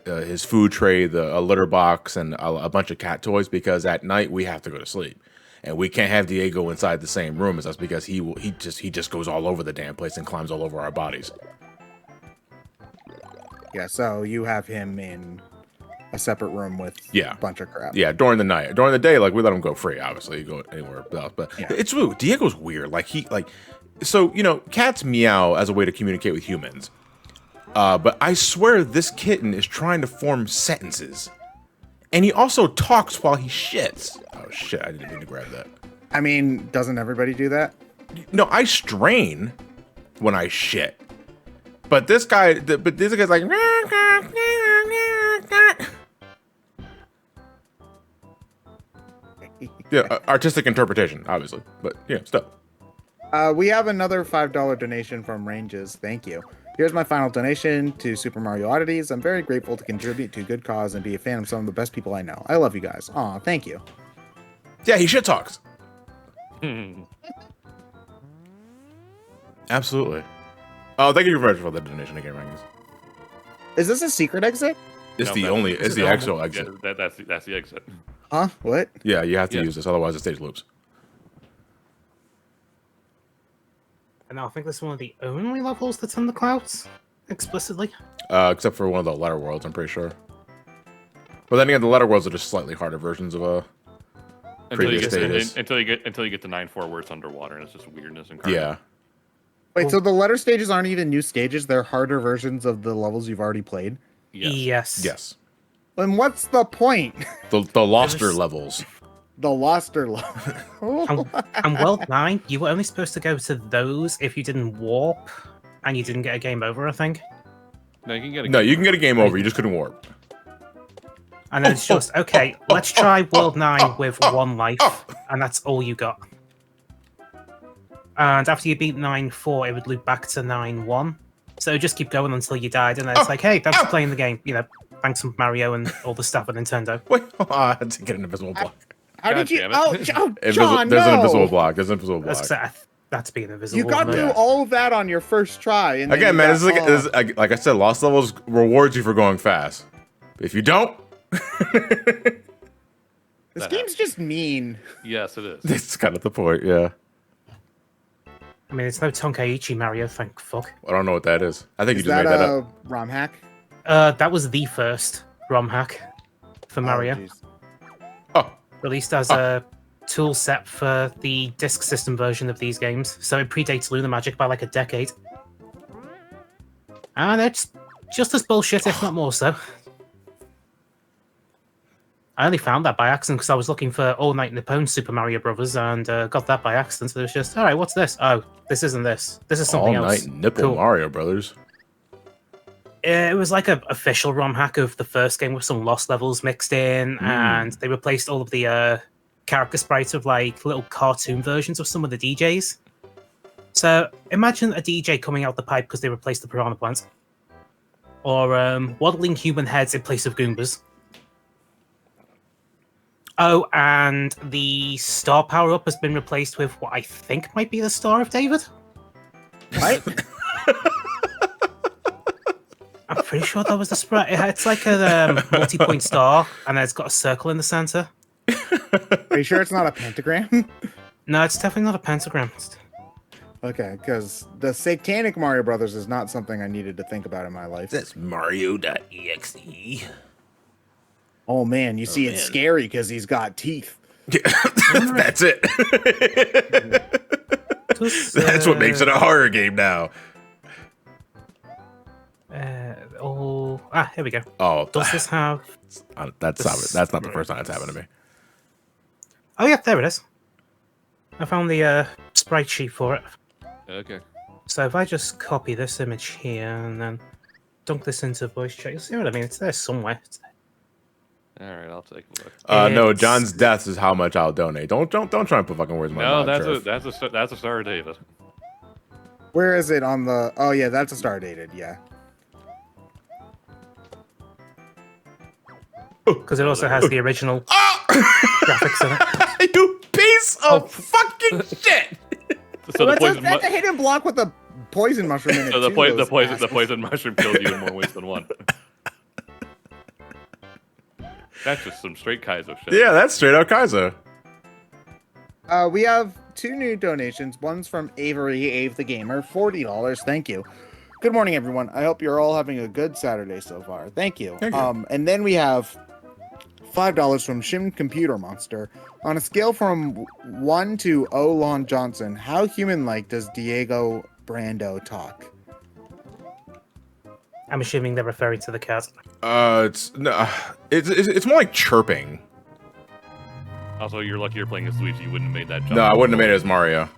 his food tray, a litter box, and a bunch of cat toys because at night we have to go to sleep, and we can't have Diego inside the same room as us because he just goes all over the damn place and climbs all over our bodies. Yeah, so you have him in a separate room with a bunch of crap. Yeah, during the night. During the day, we let him go free, obviously. You go anywhere else. But it's weird. Diego's weird. Cats meow as a way to communicate with humans. But I swear this kitten is trying to form sentences. And he also talks while he shits. Oh, shit. I didn't mean to grab that. I mean, doesn't everybody do that? No, I strain when I shit. But this guy's like... Yeah, artistic interpretation, obviously. But, still. We have another $5 donation from Ranges. Thank you. Here's my final donation to Super Mario Oddities. I'm very grateful to contribute to a good cause and be a fan of some of the best people I know. I love you guys. Aw, thank you. Yeah, he shit talks. Absolutely. Oh, thank you very much for the donation again, Ranges. Is this a secret exit? It's the actual exit. Yeah, that's the exit. Huh? What? Yeah, you have to use this, otherwise the stage loops. And I think this is one of the only levels that's in the clouds, explicitly. Except for one of the letter worlds, I'm pretty sure. But then again, the letter worlds are just slightly harder versions of previous stages. Until you get to 9-4 where it's underwater and it's just weirdness and yeah. Wait, so the letter stages aren't even new stages? They're harder versions of the levels you've already played? Yes. Yes. Then what's the point? The Loster levels. the luster level. And World 9, you were only supposed to go to those if you didn't warp and you didn't get a game over, I think. No, you can get a No, you can get a game over. You just couldn't warp. And then it's just, okay, let's try World 9 with 1 life. And that's all you got. And after you beat 9-4, it would loop back to 9-1. So just keep going until you died. And then it's like, hey, thanks for playing the game. You know, thanks to Mario and all the stuff at Nintendo. Wait, I had to get an invisible block. How did you? damn it. John, There's an no! invisible block. There's an invisible block. That's being invisible. You got isn't through it? all of that on your first try. And then Again, you man, got- this is like I said, Lost Levels rewards you for going fast. If you don't, This game's just mean. Yes, it is. that's kind of the point. Yeah, I mean, it's no Tonkaichi Mario, thank fuck. I don't know what that is. I think Is you just that made that a up. ROM hack? That was the first ROM hack for Mario. Oh, jeez. Oh, Released as a tool set for the disk system version of these games, so it predates Lunar Magic by like a decade. And it's just as bullshit, if not more so. I only found that by accident because I was looking for All Night Nippon Super Mario Brothers and got that by accident. So it was just, all right, what's this? Oh, this isn't this. This is something All else. Night Nipple Cool. Mario Brothers. It was like an official ROM hack of the first game with some lost levels mixed in, and they replaced all of the character sprites with like little cartoon versions of some of the DJs. So imagine a DJ coming out the pipe because they replaced the piranha plant, or waddling human heads in place of Goombas. Oh, and the star power-up has been replaced with what I think might be the Star of David. Right? I'm pretty sure that was the sprite. It's like a multi-point star, and then it's got a circle in the center. Are you sure it's not a pentagram? No, it's definitely not a pentagram. Okay, because the Satanic Mario Brothers is not something I needed to think about in my life. That's Mario.exe. Oh man, you see, it's man. scary because he's got teeth. That's it. That's what makes it a horror game now. Here we go. Oh, Does this have... that's not the first time it's happened to me. Oh yeah, there it is. I found the sprite sheet for it. Okay. So if I just copy this image here and then dunk this into voice chat, you'll see what I mean. It's there somewhere. All right, I'll take a look. No, It's- John's death is how much I'll donate. Don't try and put fucking words in my No, mouth. Trev. that's a Star of David. Where is it on the? Oh yeah, that's a star dated. Yeah. Because it also has the original graphics in it. You piece of fucking shit! So the Well, poison, that's a hidden block with a poison mushroom in it. so the, too, the those poison bastards. mushroom kills you in more ways than one. That's just some straight Kaizo shit. Yeah, that's straight out Kaiser. We have 2 new donations. One's from Avery Ave the Gamer, $40. Thank you. Good morning, everyone. I hope you're all having a good Saturday so far. Thank you. Thank you. And then we have $5 from Shim Computer Monster. On a scale from 1 to O Lon Johnson, how human-like does Diego Brando talk? I'm assuming they're referring to the cat. It's more like chirping. Also, you're lucky you're playing as Luigi. You wouldn't have made that jump. No, I wouldn't have made it as Mario.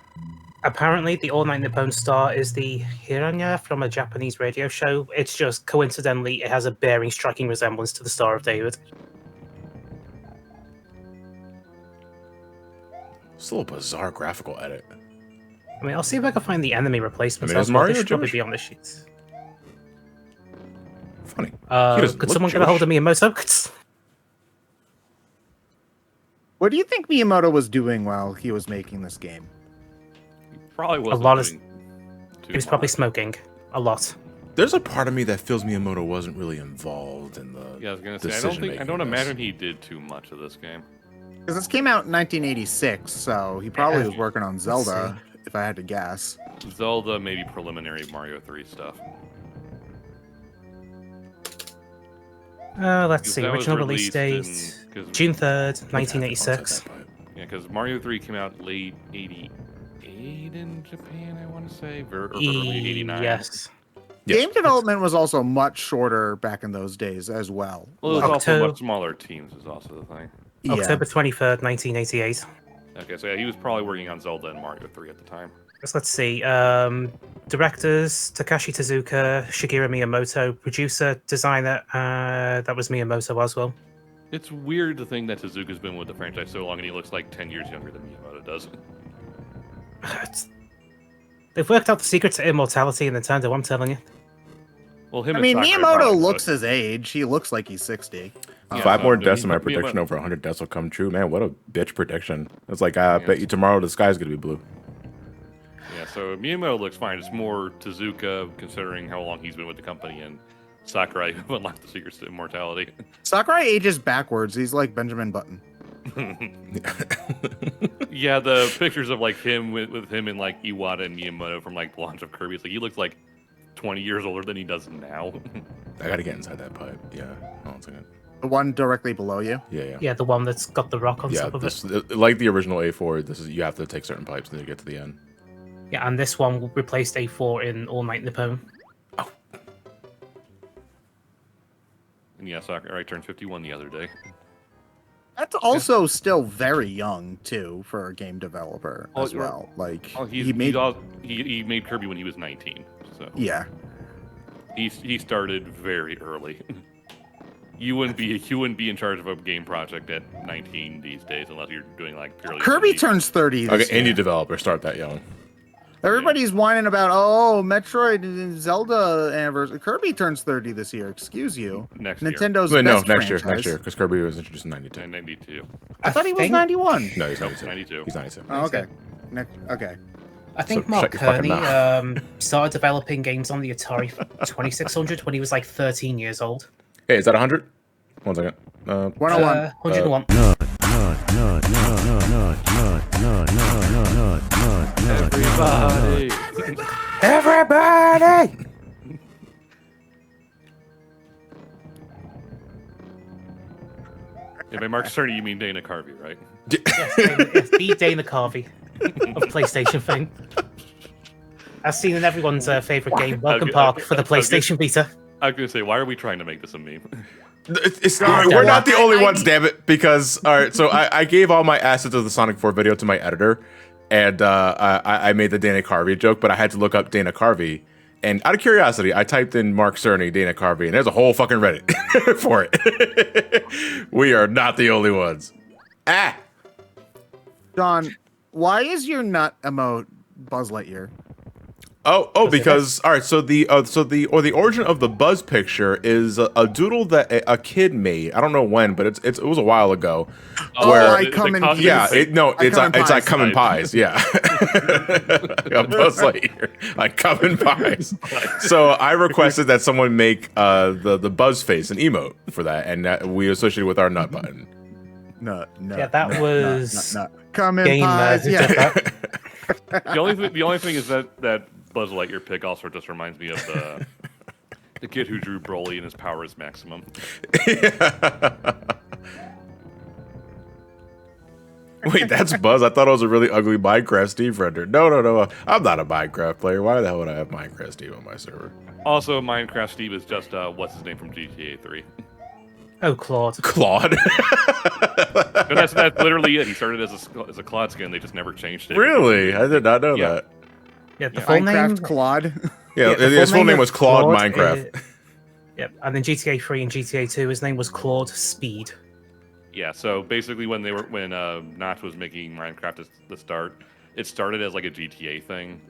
Apparently, the All Night Nippon Star is the Hiranya from a Japanese radio show. It's just coincidentally, it has a bearing striking resemblance to the Star of David. Still a bizarre graphical edit. I mean, I'll see if I can find the enemy replacements. I mean, is as well. They Mario should probably Jewish? be on the sheets. Funny. He doesn't Could look someone get a hold of Jewish. Miyamoto? What do you think Miyamoto was doing while he was making this game? Probably wasn't lot of- doing too He was probably much. smoking a lot. There's a part of me that feels Miyamoto wasn't really involved in the Yeah, I was gonna say. I decision-making don't of this. imagine he did too much of this game. Because this came out in 1986, so he probably Yeah. was working on Zelda, if I had to guess. Zelda, maybe preliminary Mario 3 stuff. Let's 'Cause see. that was Original release date released in- 'cause- June 3rd, Outside 1986. that part. Yeah, because Mario 3 came out late 88 in Japan, I want to say, or early 89. Yes. Yes. Game development was also much shorter back in those days as well. Well, it was Like, also Octo- much smaller teams is also the thing. October 23rd, 1988. Okay, so yeah, he was probably working on Zelda and Mario 3 at the time. Let's see. Directors Takashi Tezuka, Shigeru Miyamoto, producer, designer. That was Miyamoto as well. It's weird to think that Tezuka's been with the franchise so long and he looks like 10 years younger than Miyamoto does. They've worked out the secret to immortality in Nintendo, I'm telling you. Well, him I and mean, Sakurai Miyamoto probably looks would. his age. He looks like he's 60. Yeah, 5 more so, deaths in my Miyamoto- prediction. Over 100 deaths will come true. Man, what a bitch prediction. It's like, I bet you tomorrow the sky's going to be blue. Yeah, so Miyamoto looks fine. It's more Tezuka, considering how long he's been with the company, and Sakurai, who unlocked the secrets to immortality. Sakurai ages backwards. He's like Benjamin Button. Yeah, the pictures of like him with him and like Iwata and Miyamoto from like the launch of Kirby, it's like he looks like 20 years older than he does now. I got to get inside that pipe. Yeah. Hold on a second. The one directly below you. Yeah. Yeah, the one that's got the rock on Yeah, top of this, it. like the original A4, this is you have to take certain pipes and then you get to the end. Yeah, and this one replaced A4 in All Might Nippon. And yeah, Sakurai turned 51 the other day. That's also still very young too for a game developer Oh, as well. Like Oh, he made. he made Kirby when he was 19, so Yeah. he started very early. You wouldn't be in charge of a game project at 19 these days unless you're doing like purely. Kirby indie. turns 30. Okay, This year. indie developers start that young. Everybody's whining about Metroid and Zelda anniversary. Kirby turns 30 this year. Excuse you. Next year. Nintendo's Wait, no, best next year, franchise. because Kirby was introduced in 92. And 92. I thought he was think- 91. No, he's Nope, 92. 92. He's 92. Oh, okay. Okay. I think So Mark shut your fucking Kearney started developing games on the Atari 2600 when he was like 13 years old. Hey, is that 100? 1 second. 101. 101. Everybody. Everybody! Yeah, by Mark Cerny, you mean Dana Carvey, right? Yes, the Dana Carvey of PlayStation thing. As seen in everyone's favorite game, Welcome Park, for the PlayStation Vita. I was gonna say, why are we trying to make this a meme? We're not the only ones, damn it. Because, all right, so I gave all my assets of the Sonic 4 video to my editor, and I made the Dana Carvey joke, but I had to look up Dana Carvey. And out of curiosity, I typed in Mark Cerny, Dana Carvey, and there's a whole fucking Reddit for it. We are not the only ones. Ah! John, why is your nut emote Buzz Lightyear? Oh, because all right. So the origin of the Buzz picture is a doodle that a kid made. I don't know when, but it was a while ago. Oh, I the come in costume- peace. Yeah, it's like come in Right. pies. Yeah, a Buzz Lightyear, like come in pies. So I requested that someone make the Buzz face an emote for that, and that we associated with our nut button. No. Yeah, that was Come in game pies. who Yeah. did that. The only thing is that Buzz Lightyear pick also just reminds me of the kid who drew Broly and his power is maximum. Wait, that's Buzz. I thought it was a really ugly Minecraft Steve render. No. I'm not a Minecraft player. Why the hell would I have Minecraft Steve on my server? Also, Minecraft Steve is just what's his name from GTA 3. Oh, Claude. Claude. And that's literally it. He started as a Claude skin. They just never changed it. Really? I did not know Yeah. that. Yeah, the Yeah. full name. Minecraft Claude. Yeah, the his full name of was Claude Minecraft. Yep, and then GTA 3 and GTA 2, his name was Claude Speed. Yeah. So basically, when Notch was making Minecraft at the start, it started as like a GTA thing,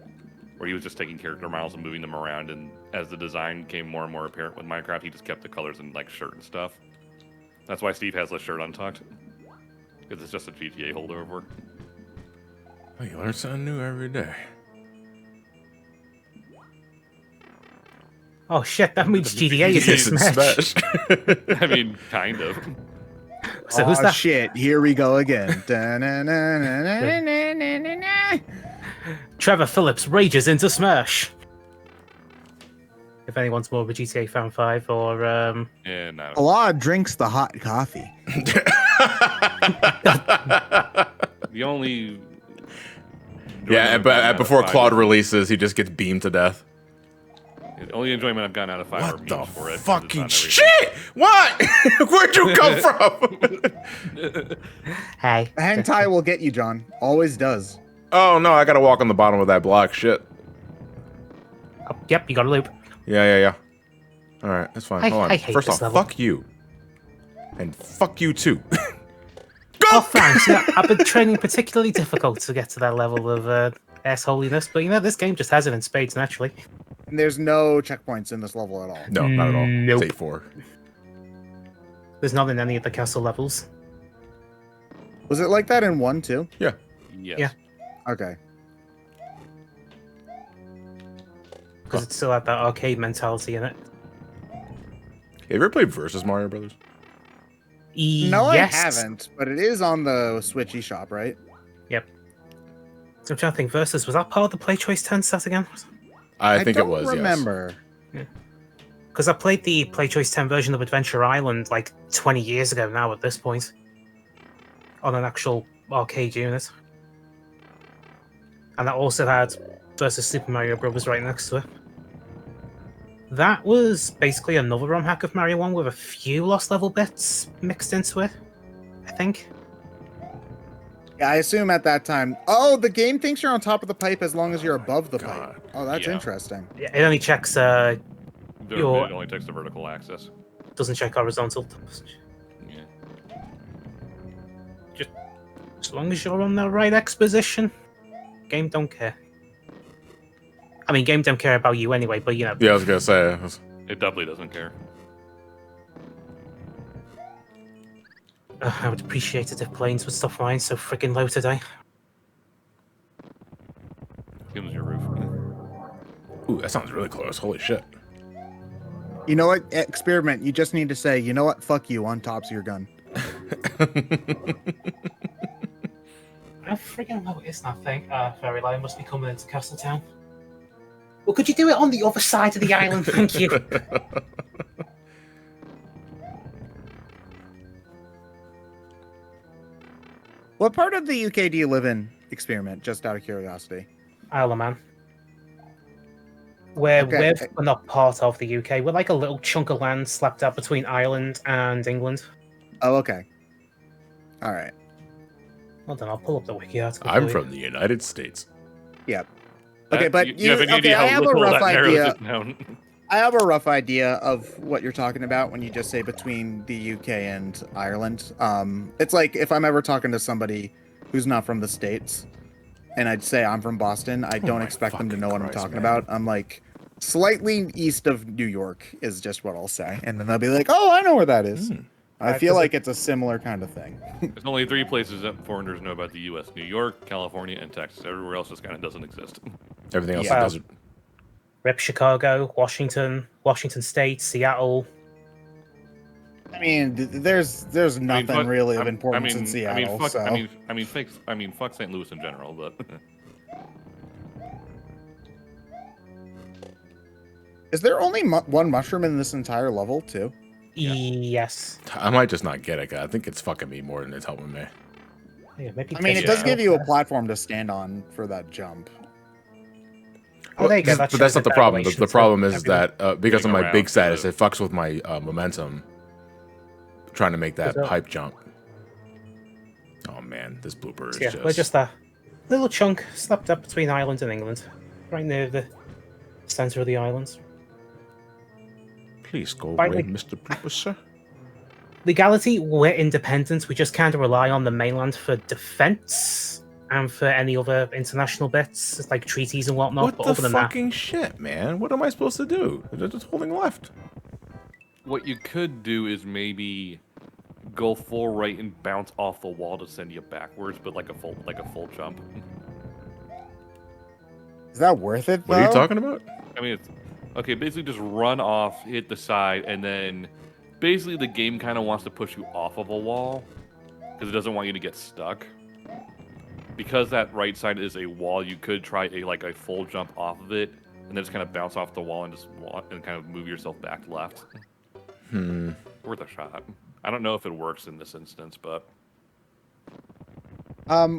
where he was just taking character models and moving them around. And as the design became more and more apparent with Minecraft, he just kept the colors in like shirt and stuff. That's why Steve has the shirt untucked, because it's just a GTA holdover. Oh, you learn something new every day. Oh shit, that means GTA is in Yes, in Smash. Smash. I mean, kind of. So who's Aw, that? shit, here we go again. Trevor Phillips rages into Smash. If anyone's more of a GTA fan 5 or And Claude drinks the hot coffee. the only Yeah, but before Claude releases, he just gets beamed to death. The only enjoyment I've gotten out of 5 What RPGs the for it. 'cause it's fucking not everything. shit? What? Where'd you come from? Hey. Hentai will get you, John. Always does. Oh no, I gotta walk on the bottom of that block. Shit. Oh, yep, you got a loop. Yeah. All right, that's fine. Hold on. I hate First this off, level. fuck you, and fuck you too. Oh, thanks. I've been training particularly difficult to get to that level of assholiness, but this game just has it in spades naturally. And there's no checkpoints in this level at all. No, not at all. Nope. It's 8-4. There's not in any of the castle levels. Was it like that in 1 too? Yeah. Yes. Yeah. Okay. Because it still had that arcade mentality in it. Have you ever played Versus Mario Brothers? No, Yes. I haven't, but it is on the Switch eShop, right? Yep. So I'm trying to think, Versus, was that part of the Play Choice 10 set again? I think don't it was. remember. Because I played the Play Choice 10 version of Adventure Island like 20 years ago now at this point. On an actual arcade unit. And that also had Versus Super Mario Bros. Right next to it. That was basically another ROM hack of Mario 1 with a few lost level bits mixed into it, I think. Yeah, I assume at that time. Oh, the game thinks you're on top of the pipe as long as you're above the God. pipe. Oh, that's Yeah. interesting. It only checks, It Your- only takes the vertical axis. doesn't check horizontal. Yeah. As long as you're on the right exposition, game don't care. I mean, game don't care about you anyway, but Yeah, I was gonna say. It doubly doesn't care. I would appreciate it if planes would stop flying so freaking low today. Skims your roof. Ooh, that sounds really close. Holy shit. You know what? Experiment. You just need to say, you know what? Fuck you on tops of your gun. I freaking know it is that thing. Fairy Lion must be coming into Castletown. Well, could you do it on the other side of the island? Thank you. What part of the UK do you live in, Experiment? Just out of curiosity. Isle of Man. We're not part of the UK. We're like a little chunk of land slapped out between Ireland and England. Oh, okay. All right. Hold on, I'll pull up the wiki article. I'm for you. from the United States. Yep. Okay, but you have any idea I how have a little rough that narrows idea. it down. I have a rough idea of what you're talking about when you just say between the UK and Ireland. It's like if I'm ever talking to somebody who's not from the States, and I'd say I'm from Boston, I don't my expect them to fucking know what I'm Christ, talking man. about. I'm like, slightly east of New York is just what I'll say, and then they'll be like, "Oh, I know where that is." I feel like it's a similar kind of thing. There's only 3 places that foreigners know about the U.S. New York, California, and Texas. Everywhere else just kind of doesn't exist. Everything else Yeah. is desert. Rip Chicago, Washington State, Seattle. I mean, there's nothing really of importance in Seattle. fuck, so. I mean, fuck St. Louis in general, but Is there only one mushroom in this entire level too? Yes. I might just not get it. 'Cause I think it's fucking me more than it's helping me. Yeah, maybe I mean, it Yeah. does give you a platform to stand on for that jump. Oh, there you go. But shows that's not the problem. evaluation The to problem is everything. that because of Getting my around big to status, the- it fucks with my momentum. Trying to make that So- pipe jump. Oh man, this blooper is Yeah, we're just a little chunk slapped up between Ireland and England, right near the center of the island. Please go By away, the- Mr. Blooper, sir. Legality, we're independent. We just kind of rely on the mainland for defense and for any other international bits, like treaties and whatnot. What but the other than fucking shit, man? What am I supposed to do? They're just holding left. what you could do is maybe go full right and bounce off the wall to send you backwards, but like a full jump. Is that worth it? What are you though? talking about? I mean, it's okay. Basically, just run off, hit the side, and then basically the game kind of wants to push you off of a wall because it doesn't want you to get stuck. Because that right side is a wall, you could try a full jump off of it, and then just kind of bounce off the wall and just kind of move yourself back left. Worth a shot. I don't know if it works in this instance, but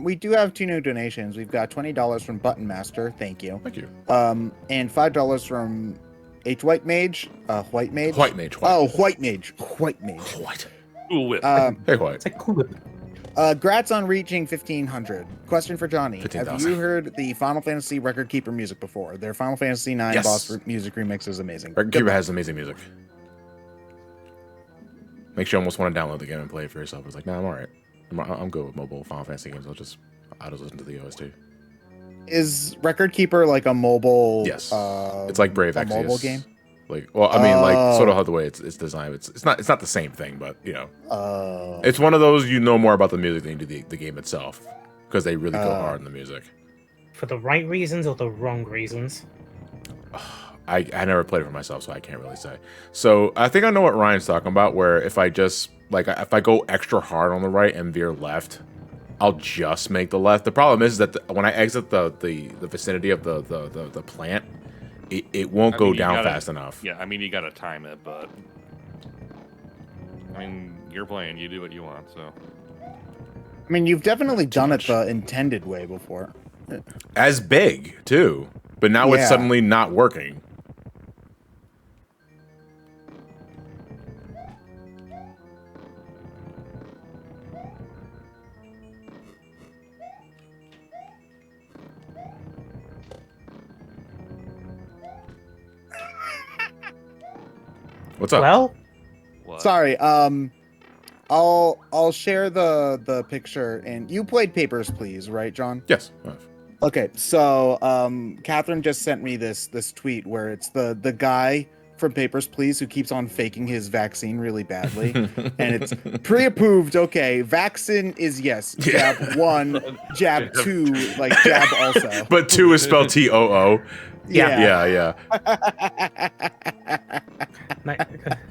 We do have 2 new donations. We've got $20 from Button Master. Thank you. Thank you. And $5 from White Mage? White Mage? White Mage. Oh, White Mage. White Mage. White. Cool whip. Hey, White. It's like cool. Grats on reaching 1,500. Question for Johnny. 15,000. Have you heard the Final Fantasy Record Keeper music before? Their Final Fantasy 9 Yes. boss music remix is amazing. Record Good Keeper luck. has amazing music. Makes you almost want to download the game and play it for yourself. It's like, nah, I'm alright. I'm good with mobile Final Fantasy games. I'll just listen to the OST. Is Record Keeper like a mobile? Yes. It's like Brave a Exvius. mobile game. Like, well, I mean, like Oh. sort of how the way it's designed. It's not the same thing, but you know, Uh, it's one of those you know more about the music than you do the game itself because they really go hard on the music. For the right reasons or the wrong reasons? I never played it for myself, so I can't really say. So I think I know what Ryan's talking about. Where if I just like if I go extra hard on the right and veer left, I'll just make the left. The problem is that when I exit the vicinity of the plant, it won't go down fast enough. Yeah, I mean, you gotta time it, but I mean, you're playing. You do what you want. So I mean, you've definitely done it the intended way before. As big too, but now it's Yeah. suddenly not working. What's up? Well, what? Sorry. I'll share the picture, and you played Papers, Please, right, John? Yes. Okay, so Catherine just sent me this tweet where it's the guy from Papers, Please who keeps on faking his vaccine really badly, and it's pre-approved. Okay, vaccine is yes, jab 1, jab 2, like jab also. But 2 is spelled TOO. Yeah. Yeah.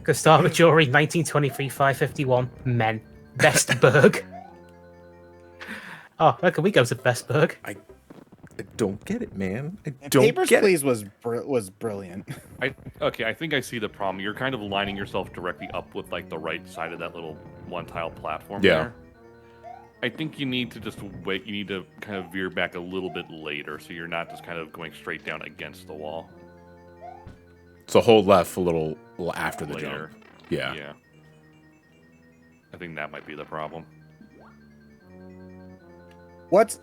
Gustavo Jury, 1923, 551, men. Bestberg. Oh, where can we go to Bestberg? I don't get it, man. I And don't Papers, get Please was brilliant. Okay, I think I see the problem. You're kind of lining yourself directly up with like the right side of that little one-tile platform. Yeah. There. I think you need to just wait. You need to kind of veer back a little bit later, so you're not just kind of going straight down against the wall. So hold left a little after the Later. jump. Yeah. Yeah. I think that might be the problem.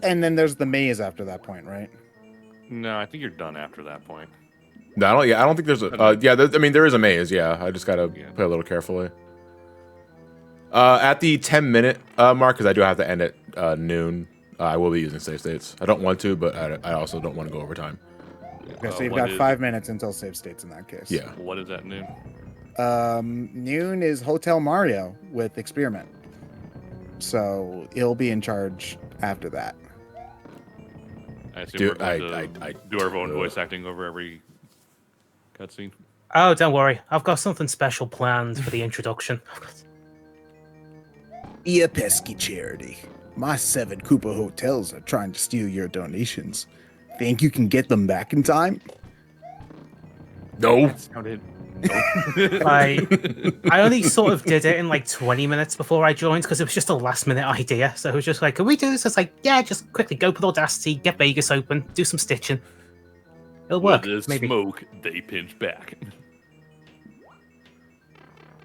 And then there's the maze after that point, right? No, I think you're done after that point. No, I don't. Yeah, I don't think there's a. I mean, there is a maze. Yeah, I just gotta play a little carefully. At the 10-minute mark, because I do have to end at noon. I will be using save states. I don't want to, but I also don't want to go over time. Okay, so you've what got is- 5 minutes until save states in that case. Yeah. What is at noon? Noon is Hotel Mario with Experiment. So he'll be in charge after that. I assume Dude, we're going to I do our own voice acting over every cutscene. Oh, don't worry. I've got something special planned for the introduction. Yeah, pesky charity. My 7 Koopa hotels are trying to steal your donations. Think you can get them back in time? No. Sounded. I only sort of did it in like 20 minutes before I joined because it was just a last minute idea. So it was just like, can we do this? It's like, yeah, just quickly go with Audacity, get Vegas open, do some stitching. It'll work. With the Maybe. smoke, they pinch back.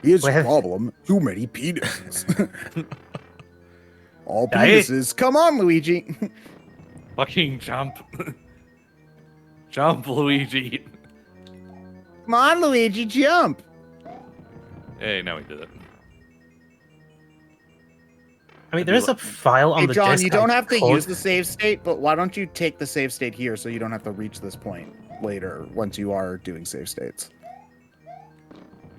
Here's Well- the problem. Too many penises. All Yeah, penises. Come on, Luigi. Fucking jump. Jump, Luigi. Come on, Luigi, jump. Hey, now he did it. I mean, there is a file on Hey, the John, disk. you don't I have to could- use the save state, but why don't you take the save state here so you don't have to reach this point later once you are doing save states?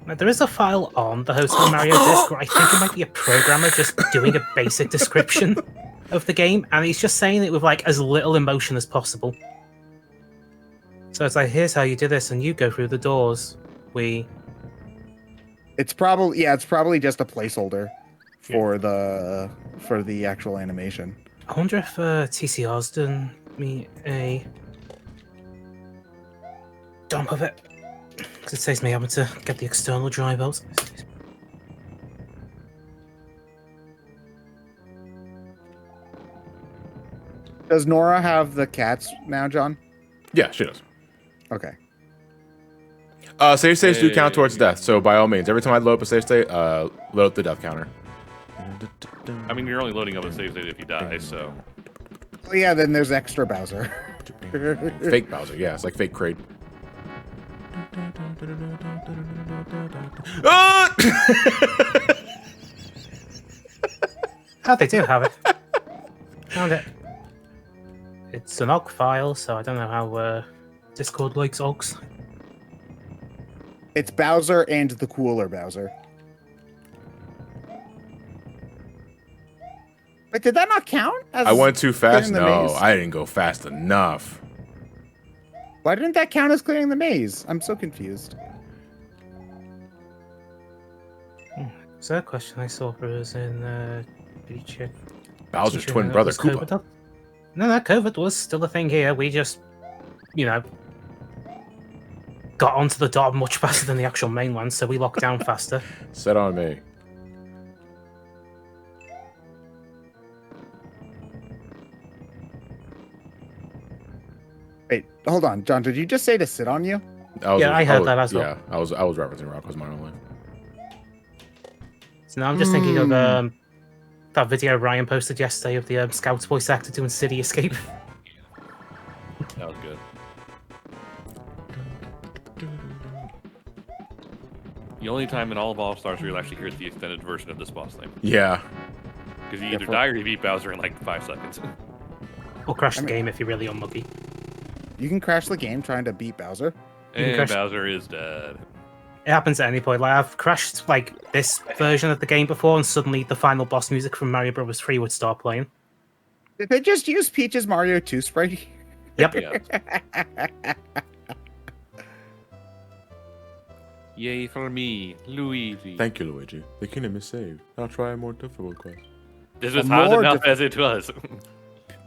There is a file on the Hotel Mario disk where I think it might be a programmer just doing a basic description of the game, and he's just saying it with like as little emotion as possible. So it's like, here's how you do this, and you go through the doors. It's probably just a placeholder for the actual animation. I wonder if TCR's done me a dump of it. Because it saves me having to get the external drive out. Does Nora have the cats now, John? Yeah, she does. Okay. Save states do count towards death, so by all means, every time I load up a save state, load up the death counter. I mean, you're only loading up a save state if you die, so. Oh yeah, then there's extra Bowser. Fake Bowser, yeah, it's like fake Kraid. Ah! Oh, they do have it. Found it. It's an OGG file, so I don't know how Discord likes OGGs. It's Bowser and the cooler Bowser. Wait, did that not count? I went too fast? clearing the No, maze? I didn't go fast enough. Why didn't that count as clearing the maze? I'm so confused. Is that a question I saw for us in check? Bowser's twin brother, Koopa. COVID? No, COVID was still a thing here. We just, you know, got onto the dot much faster than the actual mainland, so we locked down faster. Set on me. Wait, hold on, John. Did you just say to sit on you? I heard that as well. Yeah, I was referencing Rocco's Minor Life. So now I'm just thinking of that video Ryan posted yesterday of the Scouts voice actor doing City Escape. That was good. The only time in all of All-Stars where you'll actually hear the extended version of this boss thing. Yeah. Because you either die or you beat Bowser in like 5 seconds. Or crash the game if you're really unlucky. You can crash the game trying to beat Bowser. And crash- Bowser is dead. It happens at any point. Like I've crashed like this version of the game before, and suddenly the final boss music from Mario Bros. 3 would start playing. Did they just use Peach's Mario 2 sprite? Yep. Yeah. Yay for me, Luigi. Thank you, Luigi. The kingdom is saved. I'll try a more difficult quest. This is A hard more enough as it was.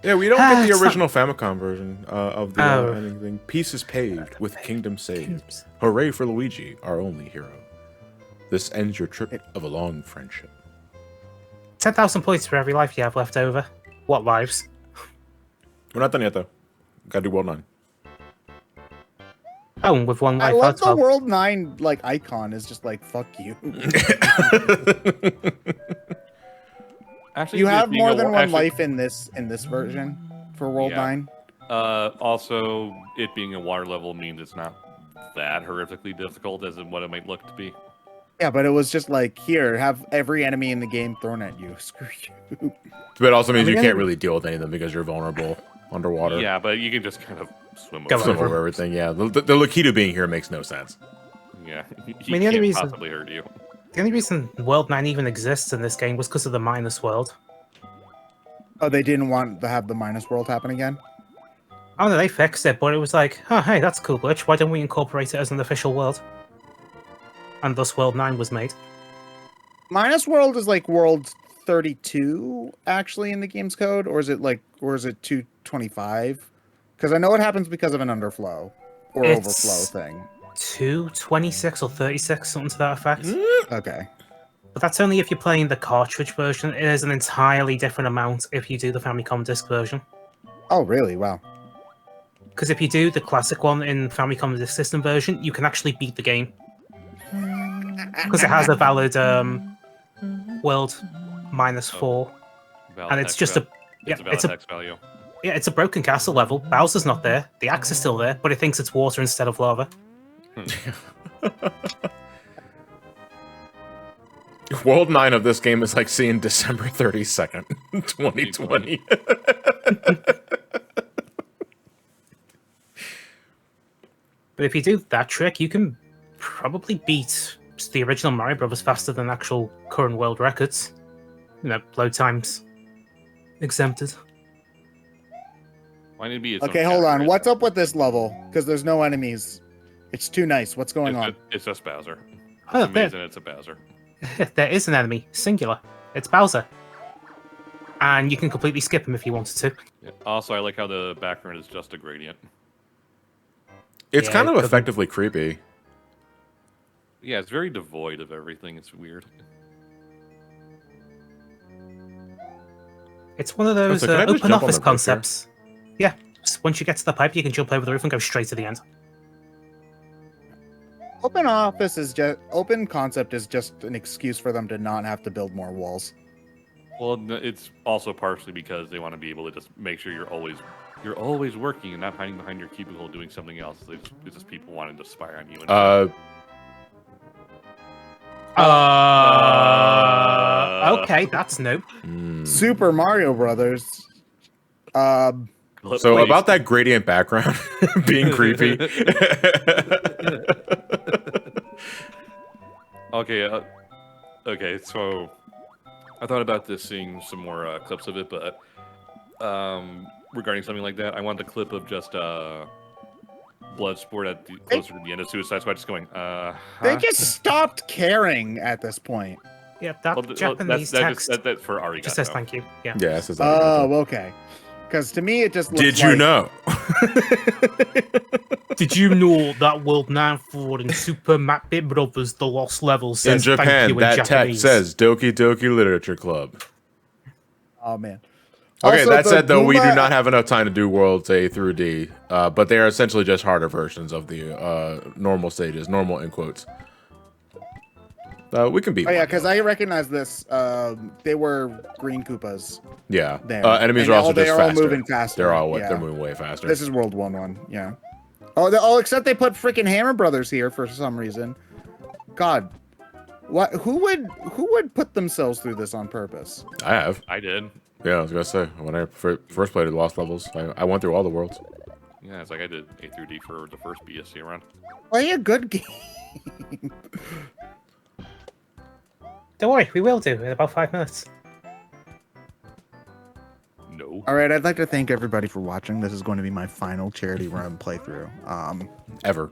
Yeah, we don't get the it's original Famicom version of the ending thing. Peace is paved with kingdom saved. Hooray for Luigi, our only hero. This ends your trip of a long friendship. 10,000 points for every life you have left over. What lives? We're not done yet, though. Gotta do World 9. Oh, and with one I life love as the well. World 9 like icon is just like fuck you. Actually, You it have being more a than wa- one actually- life in this version for World Yeah. 9. Also, it being a water level means it's not that horrifically difficult as in what it might look to be. Yeah, but it was just like, here, have every enemy in the game thrown at you. Screw you. But it also means I you mean, can't really deal with any of them because you're vulnerable underwater. Yeah, but you can just kind of swim Go over. Swim over. over everything, yeah. The Lakitu being here makes no sense. Yeah, he the only can't reason- possibly hurt you. The only reason World 9 even exists in this game was because of the minus world. Oh, they didn't want to have the minus world happen again? Oh no, they fixed it, but it was like, oh hey, that's a cool glitch. Why don't we incorporate it as an official world? And thus World 9 was made. Minus world is like world 32 actually in the game's code, or is it 225? Because I know it happens because of an underflow or It's- overflow thing. 226 or 36, something to that effect. Okay. But that's only if you're playing the cartridge version. It is an entirely different amount if you do the Famicom Disk version. Oh, really? Wow. Because if you do the classic one in Famicom Disk System version, you can actually beat the game. Because it has a valid world -4, Valid and it's hex just a value. it's a hex value. it's a broken castle level. Bowser's not there. The axe is still there, but it thinks it's water instead of lava. World 9 of this game is like seeing December 32nd, 2020. But if you do that trick, you can probably beat the original Mario Brothers faster than actual current world records. You know, load times exempted. Why need to be its own Okay, hold on. category? What's up with this level? Because there's no enemies. It's too nice. What's going on? It's just Bowser. Oh, It's amazing it's a Bowser. there is an enemy, singular. It's Bowser. And you can completely skip him if you wanted to. Yeah. Also, I like how the background is just a gradient. It's Yeah, kind it of doesn't- effectively creepy. Yeah, it's very devoid of everything. It's weird. It's one of those So can I just open jump on office the roof here? concepts. Yeah, just once you get to the pipe, you can jump over the roof and go straight to the end. open concept is just an excuse for them to not have to build more walls. Well, it's also partially because they want to be able to just make sure you're always working and not hiding behind your cubicle doing something else. It's just people wanting to spy on you. Okay, that's new. Super Mario Brothers. So about that gradient background being creepy. Okay, so I thought about this, seeing some more clips of it, but regarding something like that, I want the clip of just Bloodsport at closer to the end of Suicide Squad, just going, They just stopped caring at this point. Yeah, that Japanese text that's for Arigato. just says thank you. Yeah. Yeah, it says Oh, okay. Because to me, it just looks Did you know? Did you know that World 94 in Super Mario Brothers The Lost Levels says In Japan, thank you in that Japanese? text says Doki Doki Literature Club. Oh, man. Okay, Also, that the said, though, we do Goomba- not have enough time to do Worlds A through D, but they are essentially just harder versions of the normal stages, normal in quotes. We can beat Oh, yeah, one, because though. I recognize this. They were green Koopas. Yeah, there. enemies And are also they're just all faster. moving faster. They're moving way faster. This is World 1-1, yeah. Oh, except they put freaking Hammer Brothers here for some reason. God. What? Who would put themselves through this on purpose? I have. I did. Yeah, I was gonna say when I first played the Lost Levels, I went through all the worlds. Yeah, it's like I did A through D for the first BSC run. Play a good game. Don't worry, we will do in about 5 minutes. No. All right, I'd like to thank everybody for watching. This is going to be my final charity run playthrough. Ever.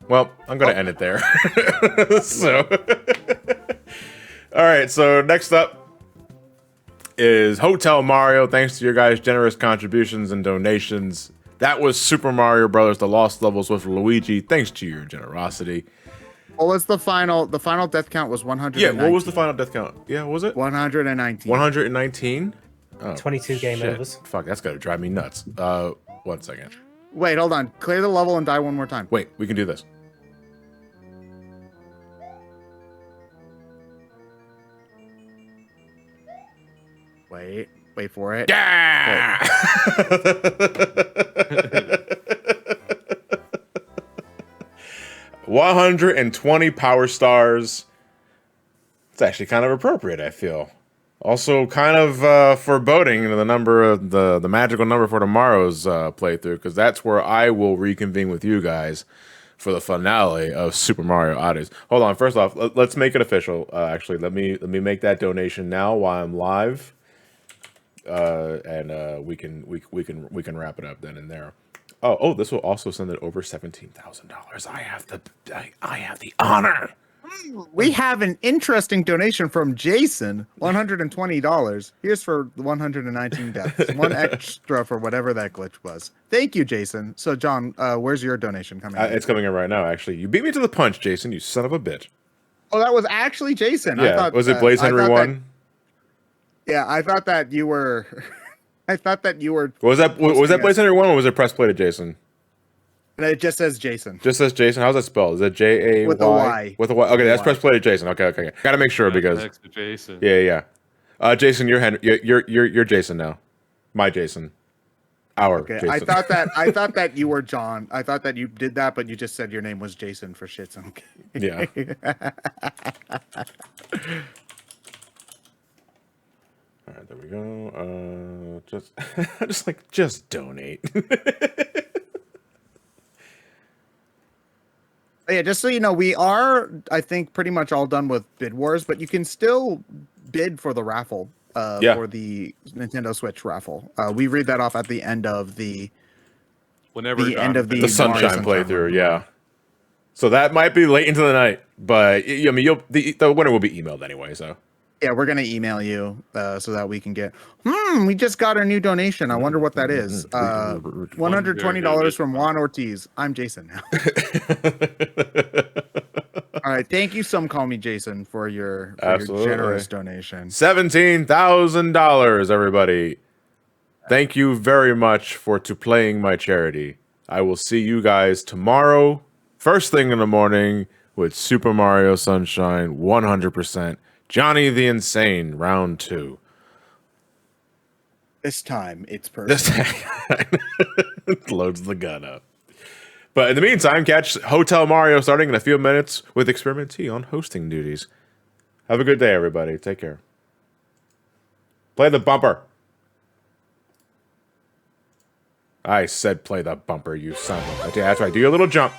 Well, I'm gonna end it there. So, all right. So next up is Hotel Mario. Thanks to your guys' generous contributions and donations. That was Super Mario Brothers: The Lost Levels with Luigi. Thanks to your generosity. What was the final? The final death count was 100. Yeah. What was the final death count? Yeah. What was it? 119. 119. Oh, 22 game shit. overs. Fuck, that's gonna drive me nuts. 1 second. Wait, hold on. Clear the level and die one more time. Wait, we can do this. Wait for it. Yeah! 120 power stars. It's actually kind of appropriate, I feel. Also, kind of foreboding the number of the magical number for tomorrow's playthrough, because that's where I will reconvene with you guys for the finale of Super Mario Oddities. Hold on, first off, let's make it official. Actually, let me make that donation now while I'm live, and we can wrap it up then and there. Oh, this will also send it over $17,000. I have the honor. We have an interesting donation from Jason, $120. Here's for the 119 deaths. One extra for whatever that glitch was. Thank you, Jason. So, John, where's your donation coming in? It's coming in right now, actually. You beat me to the punch, Jason, you son of a bitch. Oh, that was actually Jason. Yeah, I thought, was it Blaze Henry 1? Yeah, I thought that you were... I thought that you were... Was that Blaze Henry 1 or was it press play to Jason? It just says Jason. Just says Jason. How's that spelled? Is it J-A-Y? With a Y. With a Y. Okay, that's press play to Jason. Okay. Gotta make sure because... Next to Jason. Yeah. Jason, you're Jason now. My Jason. Our Okay, Jason. I thought that you were John. I thought that you did that, but you just said your name was Jason for shits. Okay. Yeah. All right, there we go. Just donate. Yeah, just so you know, we are, I think, pretty much all done with Bid Wars, but you can still bid for the raffle, for the Nintendo Switch raffle. We read that off at the end of the end of the Sunshine playthrough. Yeah. So that might be late into the night, but I mean, the winner will be emailed anyway. So. Yeah, we're gonna email you so that we can get. We just got a new donation. I wonder what that is. $120 from Juan Ortiz. I'm Jason now. All right, thank you, some call me Jason, for your Absolutely. generous donation. $17,000, everybody. Thank you very much for playing my charity. I will see you guys tomorrow, first thing in the morning, with Super Mario Sunshine 100%. Johnny the Insane, round 2. This time, it's This personal. loads the gun up. But in the meantime, catch Hotel Mario starting in a few minutes with Experiment T on hosting duties. Have a good day, everybody. Take care. Play the bumper. I said play the bumper, you son of a... That's right. Do your little jump.